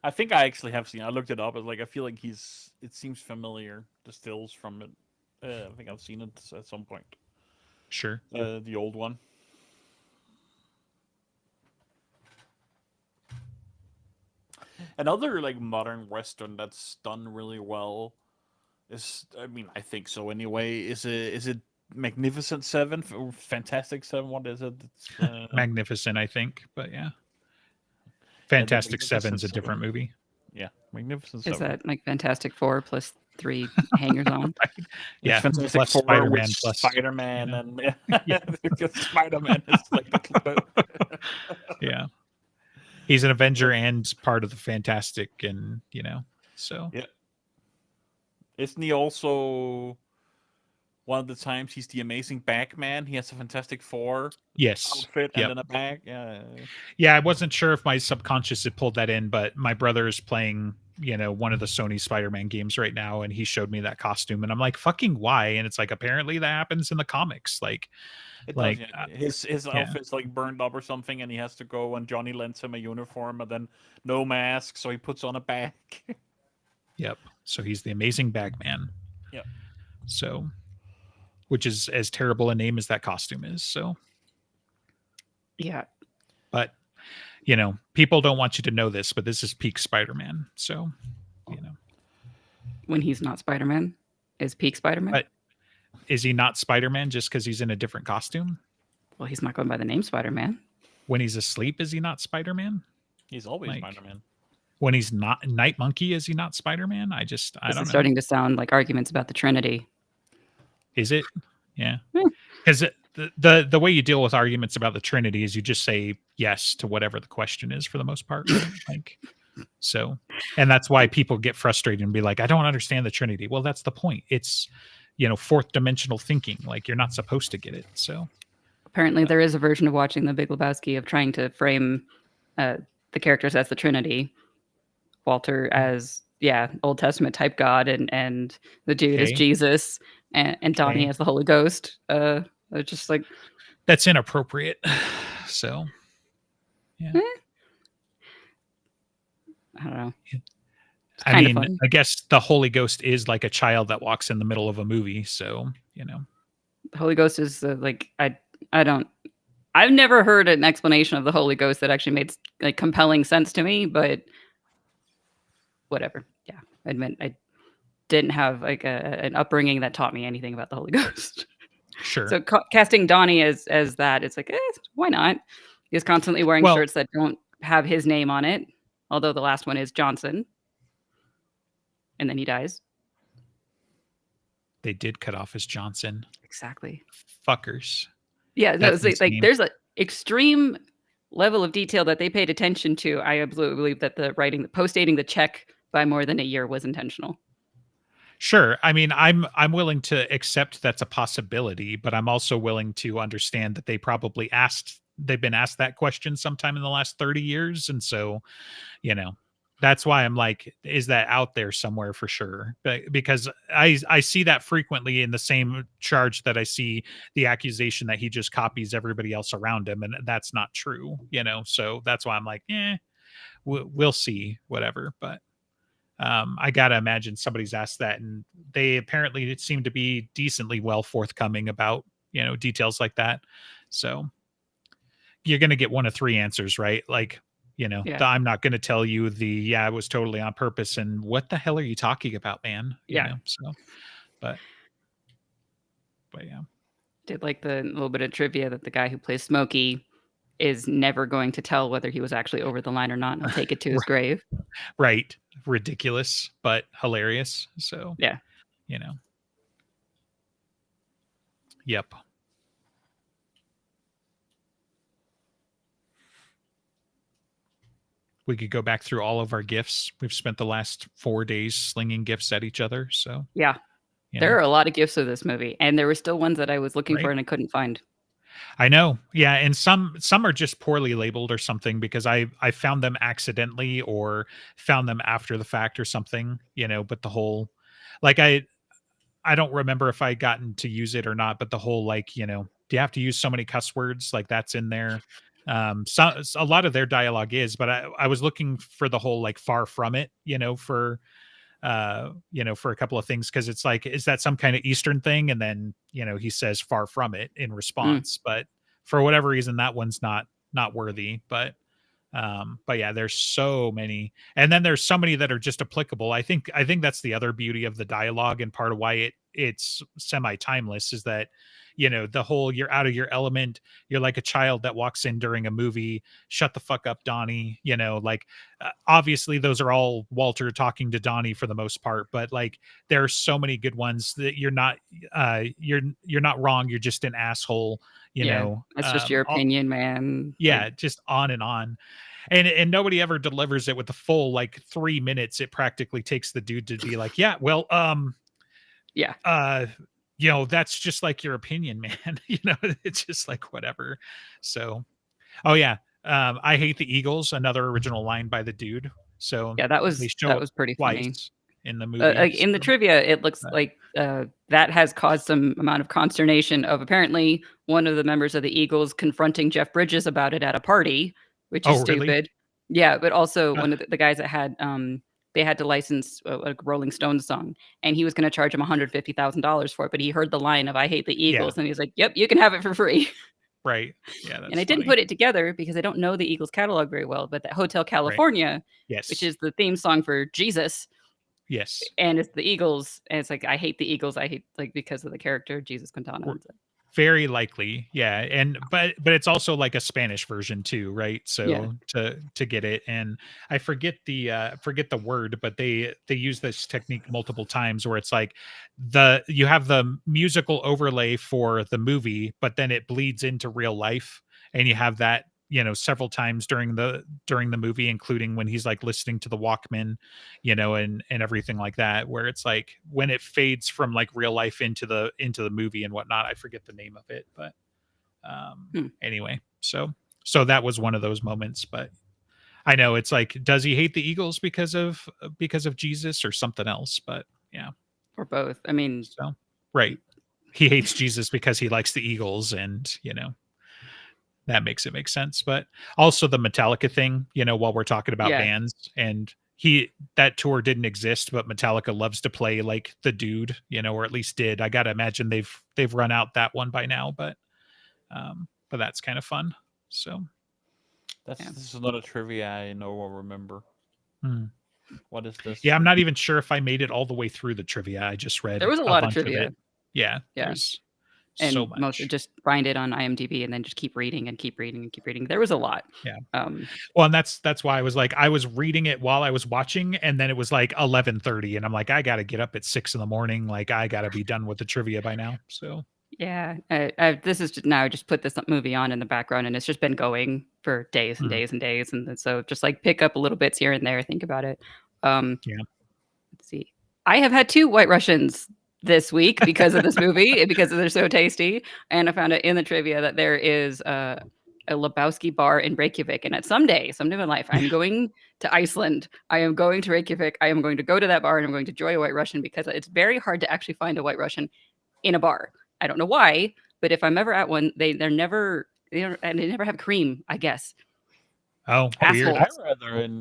I think I actually have seen. I looked it up. It's like I feel like It seems familiar. The stills from it. I think I've seen it at some point. Sure. The old one. Another like modern western that's done really well is, I mean, I think so anyway. Is it Magnificent Seven or Fantastic Seven? What is it? It's, Magnificent, I think, but yeah. yeah, the Fantastic Magnificent Seven's a Seven. different movie. Yeah, Magnificent Is Seven. that like Fantastic Four plus 3 hangers on? Right? It's Yeah. Fantastic Plus Four with Spider-Man plus, Spider-Man and yeah. Spider-Man is like the Yeah. He's an Avenger and part of the Fantastic, and so yeah. Isn't he also one of the times he's the amazing Bagman? He has a Fantastic Four yes. outfit and Yep. then a bag. Yeah. Yeah, I wasn't sure if my subconscious had pulled that in, but my brother is playing, one of the Sony Spider-Man games right now, and he showed me that costume, and I'm like, fucking why? And it's like, apparently that happens in the comics. It does, Like, yeah. His yeah. outfit's like burned up or something, and he has to go. And Johnny lends him a uniform, and then no mask, so he puts on a bag. Yep. So he's the amazing Bagman. Yep. So, which is as terrible a name as that costume is. So, Yeah. but people don't want you to know this, but this is peak Spider-Man. So, When he's not Spider-Man, is peak Spider-Man? But is he not Spider-Man just because he's in a different costume? Well, he's not going by the name Spider-Man. When he's asleep, is he not Spider-Man? He's always Like, Spider-Man. When he's not Night Monkey, is he not Spider-Man? I This don't is know. starting to sound like arguments about the Trinity. Is it? Yeah. Hmm. Because the way you deal with arguments about the Trinity is you just say yes to whatever the question is for the most part. Right? Like, so, and that's why people get frustrated and be like, I don't understand the Trinity. Well, that's the point. It's, fourth dimensional thinking. Like, you're not supposed to get it. So Apparently, there is a version of watching The Big Lebowski of trying to frame the characters as the Trinity. Walter as Old Testament type God, and the dude is Okay. Jesus. and Donnie Okay. as the Holy Ghost. It's just like, That's inappropriate. So, yeah. eh, I don't know. It's I kind of mean, fun. I guess the Holy Ghost is like a child that walks in the middle of a movie, so, The Holy Ghost is like I don't. I've never heard an explanation of the Holy Ghost that actually made like compelling sense to me, but whatever. Yeah, I admit I didn't have like an upbringing that taught me anything about the Holy Ghost. Sure. So casting Donnie as that, it's like, why not? He's constantly wearing Well, shirts that don't have his name on it, although the last one is Johnson, and then he dies. they did cut off his Johnson. Exactly. Fuckers. Yeah, no, That's it's like insane. there's an extreme level of detail that they paid attention to. I absolutely believe that the post-dating the check by more than a year was intentional. Sure. I mean, I'm willing to accept that's a possibility, but I'm also willing to understand that they've been asked that question sometime in the last 30 years. And so, you know, that's why I'm like, is that out there somewhere for sure? Because I see that frequently in the same charge that I see the accusation that he just copies everybody else around him, and that's not true, So that's why I'm like, we'll see, whatever. But I gotta imagine somebody's asked that, and they apparently seem to be decently well forthcoming about details like that. So you're gonna get one of three answers, right? Like, Yeah, I'm not gonna tell you it was totally on purpose, and what the hell are you talking about, man? yeah. So, but yeah, Did like the little bit of trivia that the guy who plays Smokey is never going to tell whether he was actually over the line or not. And he'll take it to his grave. right, ridiculous but hilarious. So Yeah, you know, yep. We could go back through all of our gifts. We've spent the last 4 days slinging gifts at each other. So, yeah. There are a lot of gifts of this movie, and there were still ones that I was looking for right. and I couldn't find. I know. Yeah. And some are just poorly labeled or something because I found them accidentally or found them after the fact or something, but the whole, like, I don't remember if I gotten to use it or not, but the whole, like, do you have to use so many cuss words? Like, that's in there. So a lot of their dialogue is, but I was looking for the whole, like, far from it, for a couple of things, because it's like, is that some kind of Eastern thing? And then he says far from it in Mm, response, but for whatever reason that one's not worthy. But yeah, there's so many, and then there's so many that are just applicable. I think that's the other beauty of the dialogue, and part of why it's semi-timeless is that the whole, you're out of your element, you're like a child that walks in during a movie, shut the fuck up, Donnie, like, obviously those are all Walter talking to Donnie for the most part, but like there are so many good ones that you're not wrong, you're just an asshole, yeah, that's just your opinion, man. Like, yeah, just on and on. And nobody ever delivers it with the full, like, 3 minutes it practically takes the dude to be like, yeah, well, yeah, uh, that's just like your opinion, man. It's just like whatever. So, oh yeah, I hate the Eagles, another original line by the dude. So yeah. they That show up was pretty funny. twice in the movie. Like in the So, trivia, it looks but, like that has caused some amount of consternation of apparently one of the members of the Eagles confronting Jeff Bridges about it at a party, which is oh really? stupid. Yeah, but also Uh, one of the guys that had they had to license a Rolling Stones song, and he was going to charge him $150,000 for it, but he heard the line of "I hate the yeah, Eagles," and he's like, "Yep, you can have it for free." right. Yeah, And that's I didn't funny. put it together because I don't know the Eagles catalog very well, but that Hotel Right. California, which Yes. is the theme song for Jesus, Yes. and it's the Eagles, and it's like, I hate the Eagles, I hate, like, because of the character Jesus Quintana, and so Very likely, yeah, and but it's also like a Spanish version too, right? yeah. So to get it, and I forget the word, but they use this technique multiple times where it's like you have the musical overlay for the movie, but then it bleeds into real life, and you have that several times during the movie, including when he's like listening to the Walkman, and everything like that, where it's like when it fades from like real life into the movie and whatnot. I forget the name of it, but Hmm. anyway, so that was one of those moments. But I know it's like, does he hate the Eagles because of Jesus or something else? But yeah, Or both. I mean, so Right. He hates Jesus because he likes the Eagles, and that makes it make sense. But also the Metallica thing, while we're talking about Yeah. bands, and that tour didn't exist, but Metallica loves to play like the dude, or at least did. I gotta imagine they've run out that one by now, but that's kind of fun. So Yeah. This is another trivia I know or remember. hmm. What is this? Yeah, I'm not even sure if I made it all the way through the trivia. I just read There was a a lot of bunch of trivia. it. Yeah, Yeah. there's so And most much. just find it on IMDb and then just keep reading and keep reading and keep reading. There was a lot. Yeah. Um, Well, and that's why I was reading it while I was watching, and then it was like 11:30, and I'm like, I gotta get up at 6 in the morning. Like, I gotta be done with the trivia by now. So yeah, this is just now I just put this movie on in the background and it's just been going for days and hmm, days and days. And so just like pick up little bits here and there, think about it. yeah. Let's see. I have had 2 White Russians this week because of this movie, because they're so tasty. And I found out in the trivia that there is a Lebowski bar in Reykjavik. And someday in my life, I'm going to Iceland. I am going to Reykjavik. I am going to go to that bar and I'm going to enjoy a White Russian because it's very hard to actually find a White Russian in a bar. I don't know why, but if I'm ever at one, they're never and they never have cream, I guess. Oh, weird. Assholes.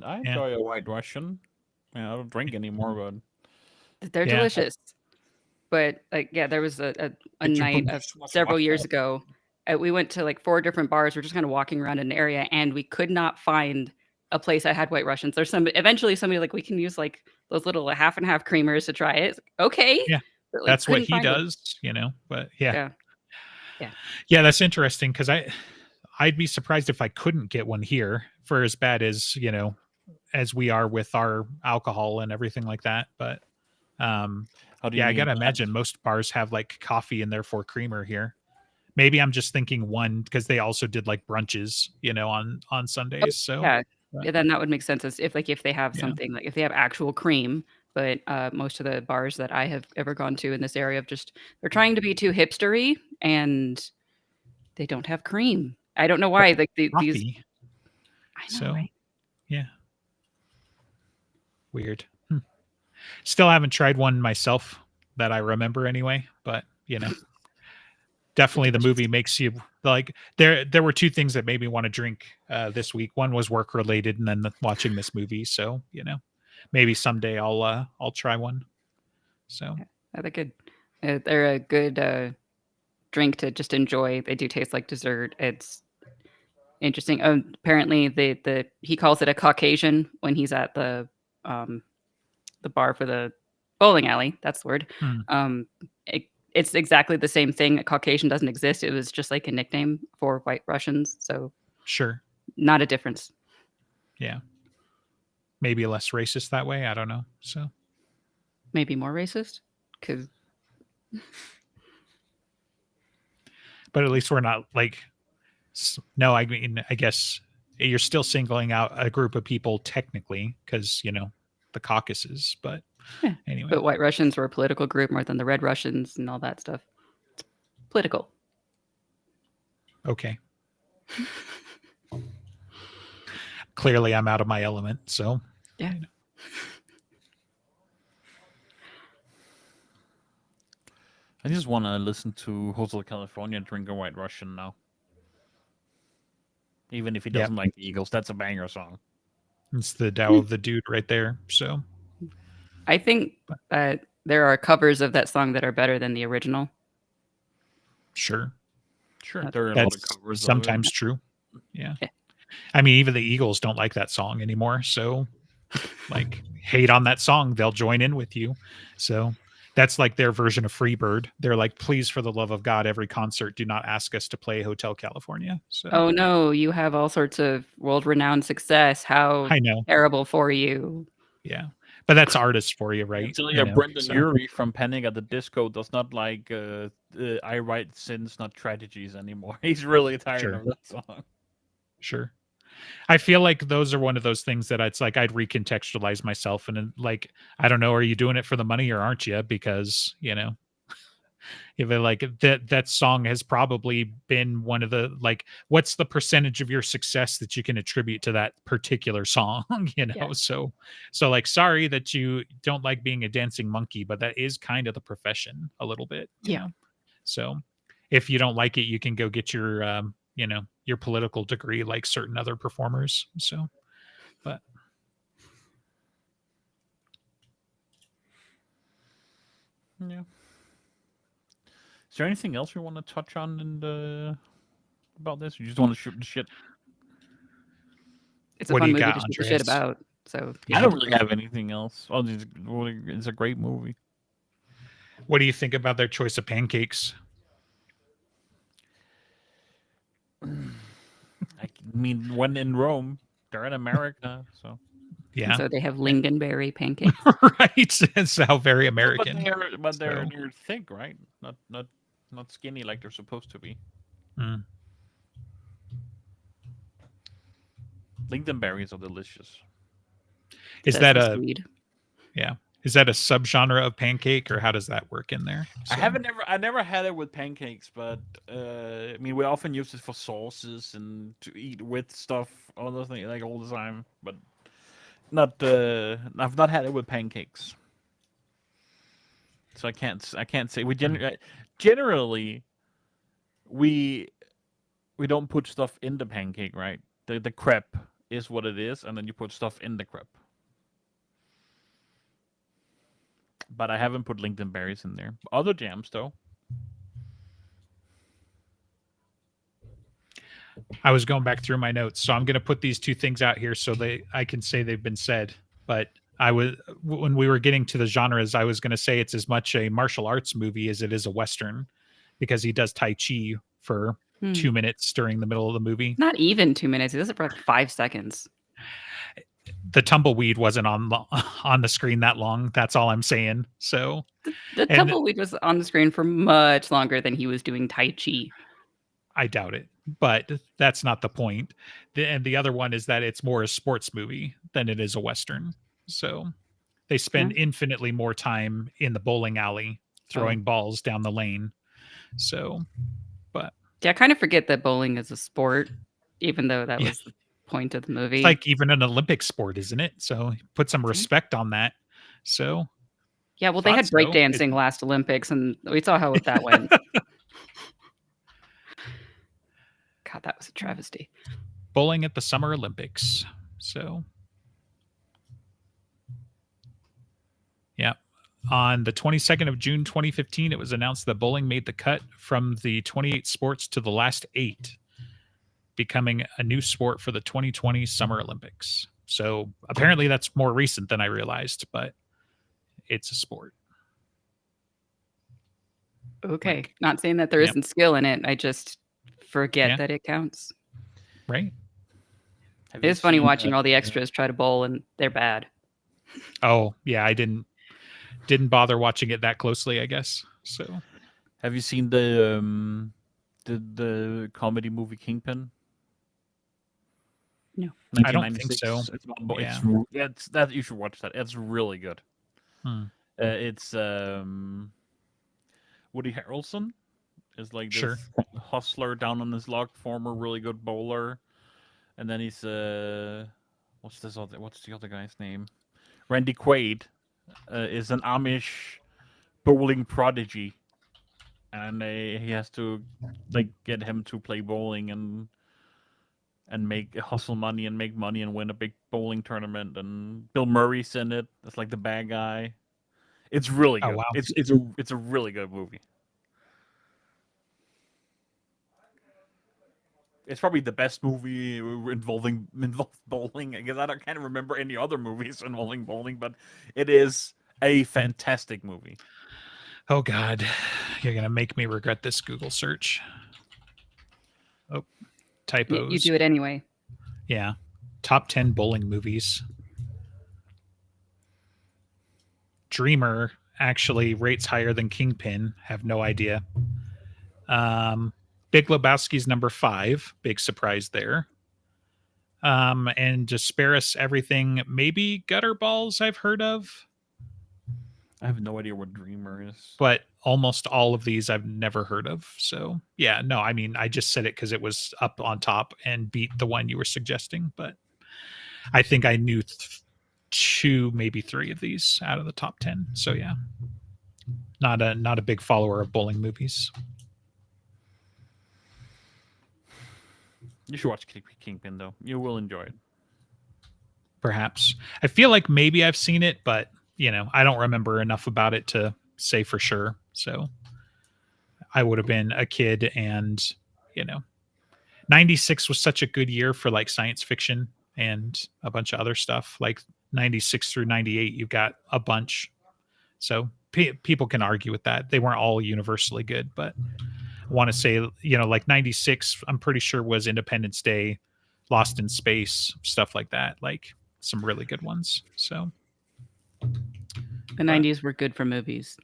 I Yeah. enjoy a White Russian. Yeah, I don't drink anymore, but They're Yeah. delicious. But like, yeah, there was a Did you night put of too much several vodka? years ago. We went to like 4 different bars. We're just kind of walking around an area, and we could not find a place that had White Russians. There's eventually somebody like we can use like those little half and half creamers to try it. It's like, okay, Yeah. but like That's what couldn't he find one. does, but yeah. Yeah, yeah. Yeah, that's interesting because I'd be surprised if I couldn't get one here for as bad as we are with our alcohol and everything like that. But How do you yeah, I mean gotta that? imagine most bars have like coffee and therefore creamer here. Maybe I'm just thinking one because they also did like brunches, on Sundays. So Yeah. but, Yeah, then that would make sense as if they have yeah, something like if they have actual cream. But most of the bars that I have ever gone to in this area have they're trying to be too hipstery and they don't have cream. I don't know but why. Like these, coffee. I know, So right? yeah, weird. Still haven't tried one myself that I remember anyway. But definitely the Delicious. movie makes you like there were 2 things that made me want to drink this week. One was work related, and then watching this movie. So maybe someday I'll try one. So They're good. They're a good drink to just enjoy. They do taste like dessert. It's interesting. Apparently, he calls it a Caucasian when he's at the bar for the bowling alley. That's the word. hmm, It's exactly the same thing. A Caucasian doesn't exist. It was just like a nickname for White Russians. So sure, not a difference. yeah, maybe less racist that way. I don't know. So Maybe more racist because but at least we're not like no. I mean, I guess you're still singling out a group of people technically because the caucuses. But yeah. anyway, But White Russians were a political group more than the Red Russians and all that stuff. It's political. okay. Clearly, I'm out of my element. So Yeah. I just want to listen to Hotel California drink a White Russian now. Even if he Yep. doesn't like the Eagles, that's a banger song. It's the Tao of the Dude right there. So I think there are covers of that song that are better than the original. sure, Sure, That's- there are a lot of that's covers. sometimes true. Yeah. Yeah. I mean, even the Eagles don't like that song anymore. So, like, hate on that song, they'll join in with you. So, that's like their version of Freebird. They're like, please, for the love of God, every concert, do not ask us to play Hotel California. So, Oh no, you have all sorts of world-renowned success. How I know. terrible for you. Yeah. But that's artists for you, I right? tell you, Brendan so, Urie from Panic at the Disco does not like I write sins, not tragedies anymore. He's really tired Sure. of that song. Sure. I feel like those are one of those things that it's like I'd recontextualize myself and like I don't know, are you doing it for the money or aren't you? Because If it, like that song has probably been one of the like, what's the percentage of your success that you can attribute to that particular song? Yeah. So like, sorry that you don't like being a dancing monkey, but that is kind of the profession a little bit, Yeah. So if you don't like it, you can go get your your political degree like certain other performers. So, but Yeah. Is there anything else you want to touch on about this? You just want to shoot the shit? It's a what do fun you movie got, to shoot the shit Andreas? about. So I yeah. don't really have anything else. Oh, it's a great movie. What do you think about their choice of pancakes? I mean, when in Rome, they're in America, so. And Yeah. so they have lingonberry pancakes. Right. It's how very But American. they're thick, right? Not skinny like they're supposed to be. Mm. Lingonberries are delicious. Is Says that the a Swede. yeah? Is that a subgenre of pancake, or how does that work in there? I never had it with pancakes, but I mean, we often use it for sauces and to eat with stuff, other things like all the time. But not, I've not had it with pancakes, so I can't say. Generally we we don't put stuff in the pancake, right? The crepe is what it is, and then you put stuff in the crepe. But I haven't put lingonberries in there. Other jams though. I was going back through my notes, so I'm going to put these two things out here so I can say they've been said. But I was when we were getting to the genres, I was going to say it's as much a martial arts movie as it is a western, because he does tai chi for 2 minutes during the middle of the movie. Not even 2 minutes. He does it for like 5 seconds. The tumbleweed wasn't on the screen that long. That's all I'm saying. So The tumbleweed was on the screen for much longer than he was doing tai chi. I doubt it, but that's not the point. And the other one is that it's more a sports movie than it is a western. So they spend infinitely more time in the bowling alley throwing balls down the lane. So, but yeah, I kind of forget that bowling is a sport, even though that was the point of the movie. It's like even an Olympic sport, isn't it? So put some respect on that. So yeah, well, they had breakdancing last Olympics, and we saw how that went. God, that was a travesty. Bowling at the Summer Olympics. So, yeah. On the 22nd of June, 2015, it was announced that bowling made the cut from the 28 sports to the last 8, becoming a new sport for the 2020 Summer Olympics. So apparently that's more recent than I realized, but it's a sport. Okay. Not saying that there isn't skill in it. I just forget that it counts. Right. It is funny watching all the extras try to bowl, and they're bad. Oh, yeah. I didn't bother watching it that closely, I guess. So have you seen the comedy movie Kingpin? No. I don't think so. It's that you should watch that. It's really good. It's Woody Harrelson is like this hustler down on his luck, former really good bowler, and then he's what's the other guy's name? Randy Quaid is an Amish bowling prodigy, and he has to like get him to play bowling and make hustle money and make money and win a big bowling tournament. And Bill Murray's in it. That's like the bad guy. It's really good. Oh, wow. It's a really good movie. It's probably the best movie involving bowling. I guess I can't remember any other movies involving bowling, but it is a fantastic movie. Oh God, you're gonna make me regret this Google search. Oh, typos. You do it anyway. Yeah, top 10 bowling movies. Dreamer actually rates higher than Kingpin. Have no idea. Big Lebowski's number 5. Big surprise there. And just spare us everything. Maybe Gutter Balls I've heard of. I have no idea what Dreamer is. But almost all of these I've never heard of. So yeah, no, I mean, I just said it because it was up on top and beat the one you were suggesting, but I think I knew two, maybe three of these out of the top 10. So yeah, not a big follower of bowling movies. You should watch Kingpin though. You will enjoy it. Perhaps I feel like maybe I've seen it, but I don't remember enough about it to say for sure. So I would have been a kid, and you know 96 was such a good year for like science fiction and a bunch of other stuff. Like 96 through 98, you've got a bunch. So people can argue with that. They weren't all universally good, but I want to say, like 96, I'm pretty sure was Independence Day, Lost in Space, stuff like that. Like some really good ones. So the 90s were good for movies.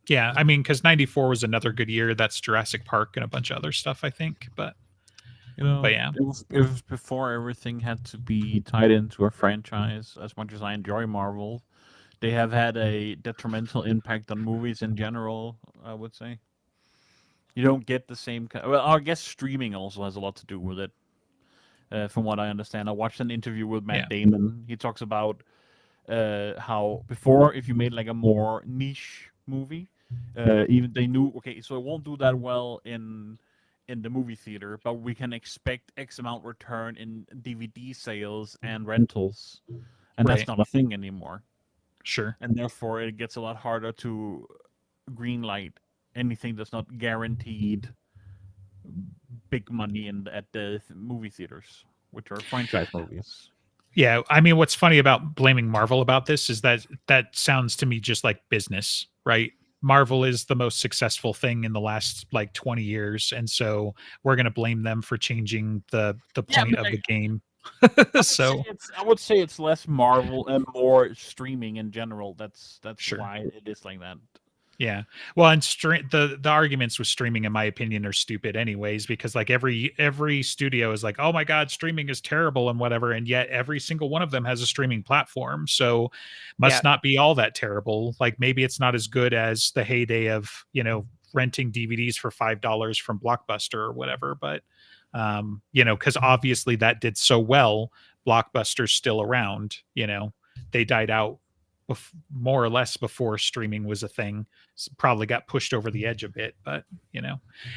Yeah, I mean, because 94 was another good year. That's Jurassic Park and a bunch of other stuff, I think. But yeah, it was before everything had to be tied into a franchise. As much as I enjoy Marvel, they have had a detrimental impact on movies in general, I would say. You don't get the same well, I guess streaming also has a lot to do with it. From what I understand, I watched an interview with Matt Damon. He talks about how before, if you made like a more niche movie, even they knew, okay, so it won't do that well in the movie theater, but we can expect X amount return in DVD sales and rentals, and that's not a thing anymore. Sure. And therefore, it gets a lot harder to greenlight anything that's not guaranteed big money at the movie theaters, which are franchise movies. Yeah, I mean, what's funny about blaming Marvel about this is that sounds to me just like business, right? Marvel is the most successful thing in the last like 20 years, and so we're going to blame them for changing the point of the game. I would say it's less Marvel and more streaming in general. That's sure. Why it is like that. Yeah. Well, and the arguments with streaming, in my opinion, are stupid anyways, because like every studio is like, oh my God, streaming is terrible and whatever. And yet every single one of them has a streaming platform. So must not be all that terrible. Like maybe it's not as good as the heyday of, renting DVDs for $5 from Blockbuster or whatever. But, because obviously that did so well, Blockbuster's still around, they died out more or less before streaming was a thing. Probably got pushed over the edge a bit, but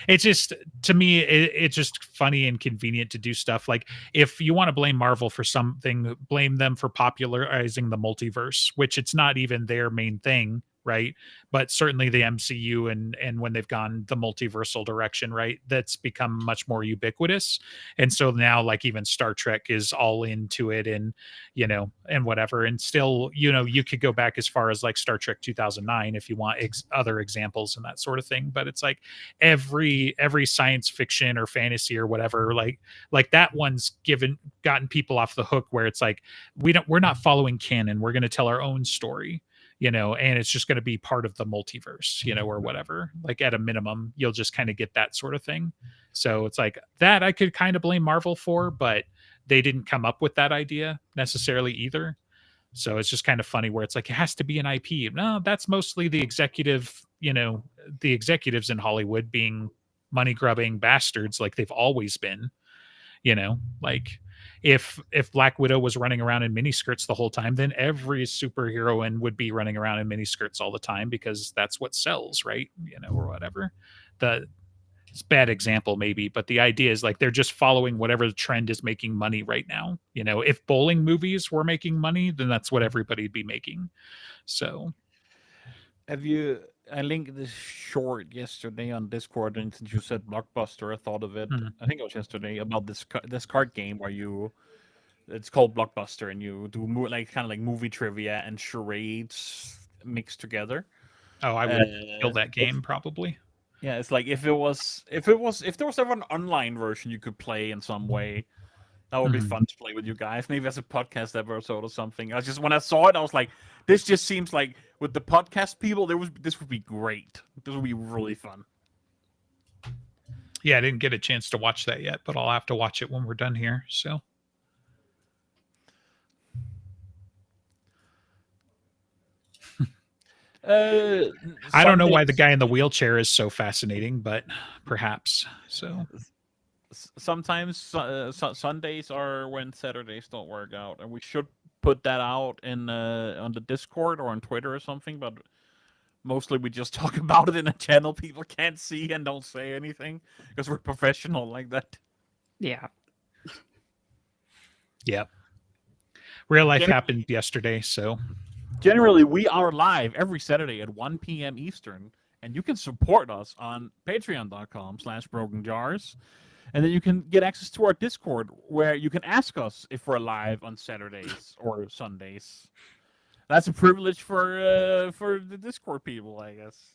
it's just, to me, it's just funny and convenient to do stuff like, if you want to blame Marvel for something, blame them for popularizing the multiverse, which it's not even their main thing, right? But certainly the MCU and when they've gone the multiversal direction, right, that's become much more ubiquitous. And so now like even Star Trek is all into it, and and whatever. And still, you could go back as far as like Star Trek 2009 if you want other examples and that sort of thing. But it's like every science fiction or fantasy or whatever, like that one's gotten people off the hook, where it's like we're not following canon, we're going to tell our own story, and it's just going to be part of the multiverse, or whatever. Like at a minimum, you'll just kind of get that sort of thing. So it's like that I could kind of blame Marvel for, but they didn't come up with that idea necessarily either. So it's just kind of funny where it's like, it has to be an IP. No, that's mostly the executives in Hollywood being money grubbing bastards like they've always been, like if Black Widow was running around in miniskirts the whole time, then every superheroine would be running around in miniskirts all the time, because that's what sells, right? Or whatever. It's a bad example maybe, but the idea is like they're just following whatever the trend is making money right now. If bowling movies were making money, then that's what everybody'd be making. So I linked this short yesterday on Discord, and since you said Blockbuster, I thought of it. I think it was yesterday, about this card game where it's called Blockbuster, and you do like kind of like movie trivia and charades mixed together. Oh, I would kill that game probably. Yeah, it's like if there was ever an online version you could play in some way, that would be fun to play with you guys. Maybe as a podcast episode or something. When I saw it, I was like, this just seems like with the podcast people, this would be great. This would be really fun. Yeah, I didn't get a chance to watch that yet, but I'll have to watch it when we're done here. So I don't know why the Sundays, guy in the wheelchair is so fascinating, but perhaps so. sometimes Sundays are when Saturdays don't work out, and we should put that out in on the Discord or on Twitter or something. But mostly we just talk about it in a channel people can't see and don't say anything because we're professional like that. Yeah. Yep. Real life Gen- happened yesterday, so Generally, we are live every Saturday at 1 p.m. Eastern, and you can support us on patreon.com/brokenjars. And then you can get access to our Discord where you can ask us if we're live on Saturdays or Sundays. That's a privilege for the Discord people, I guess.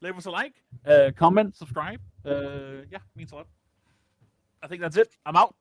Leave us a like, comment, subscribe. Yeah, means a lot. I think that's it. I'm out.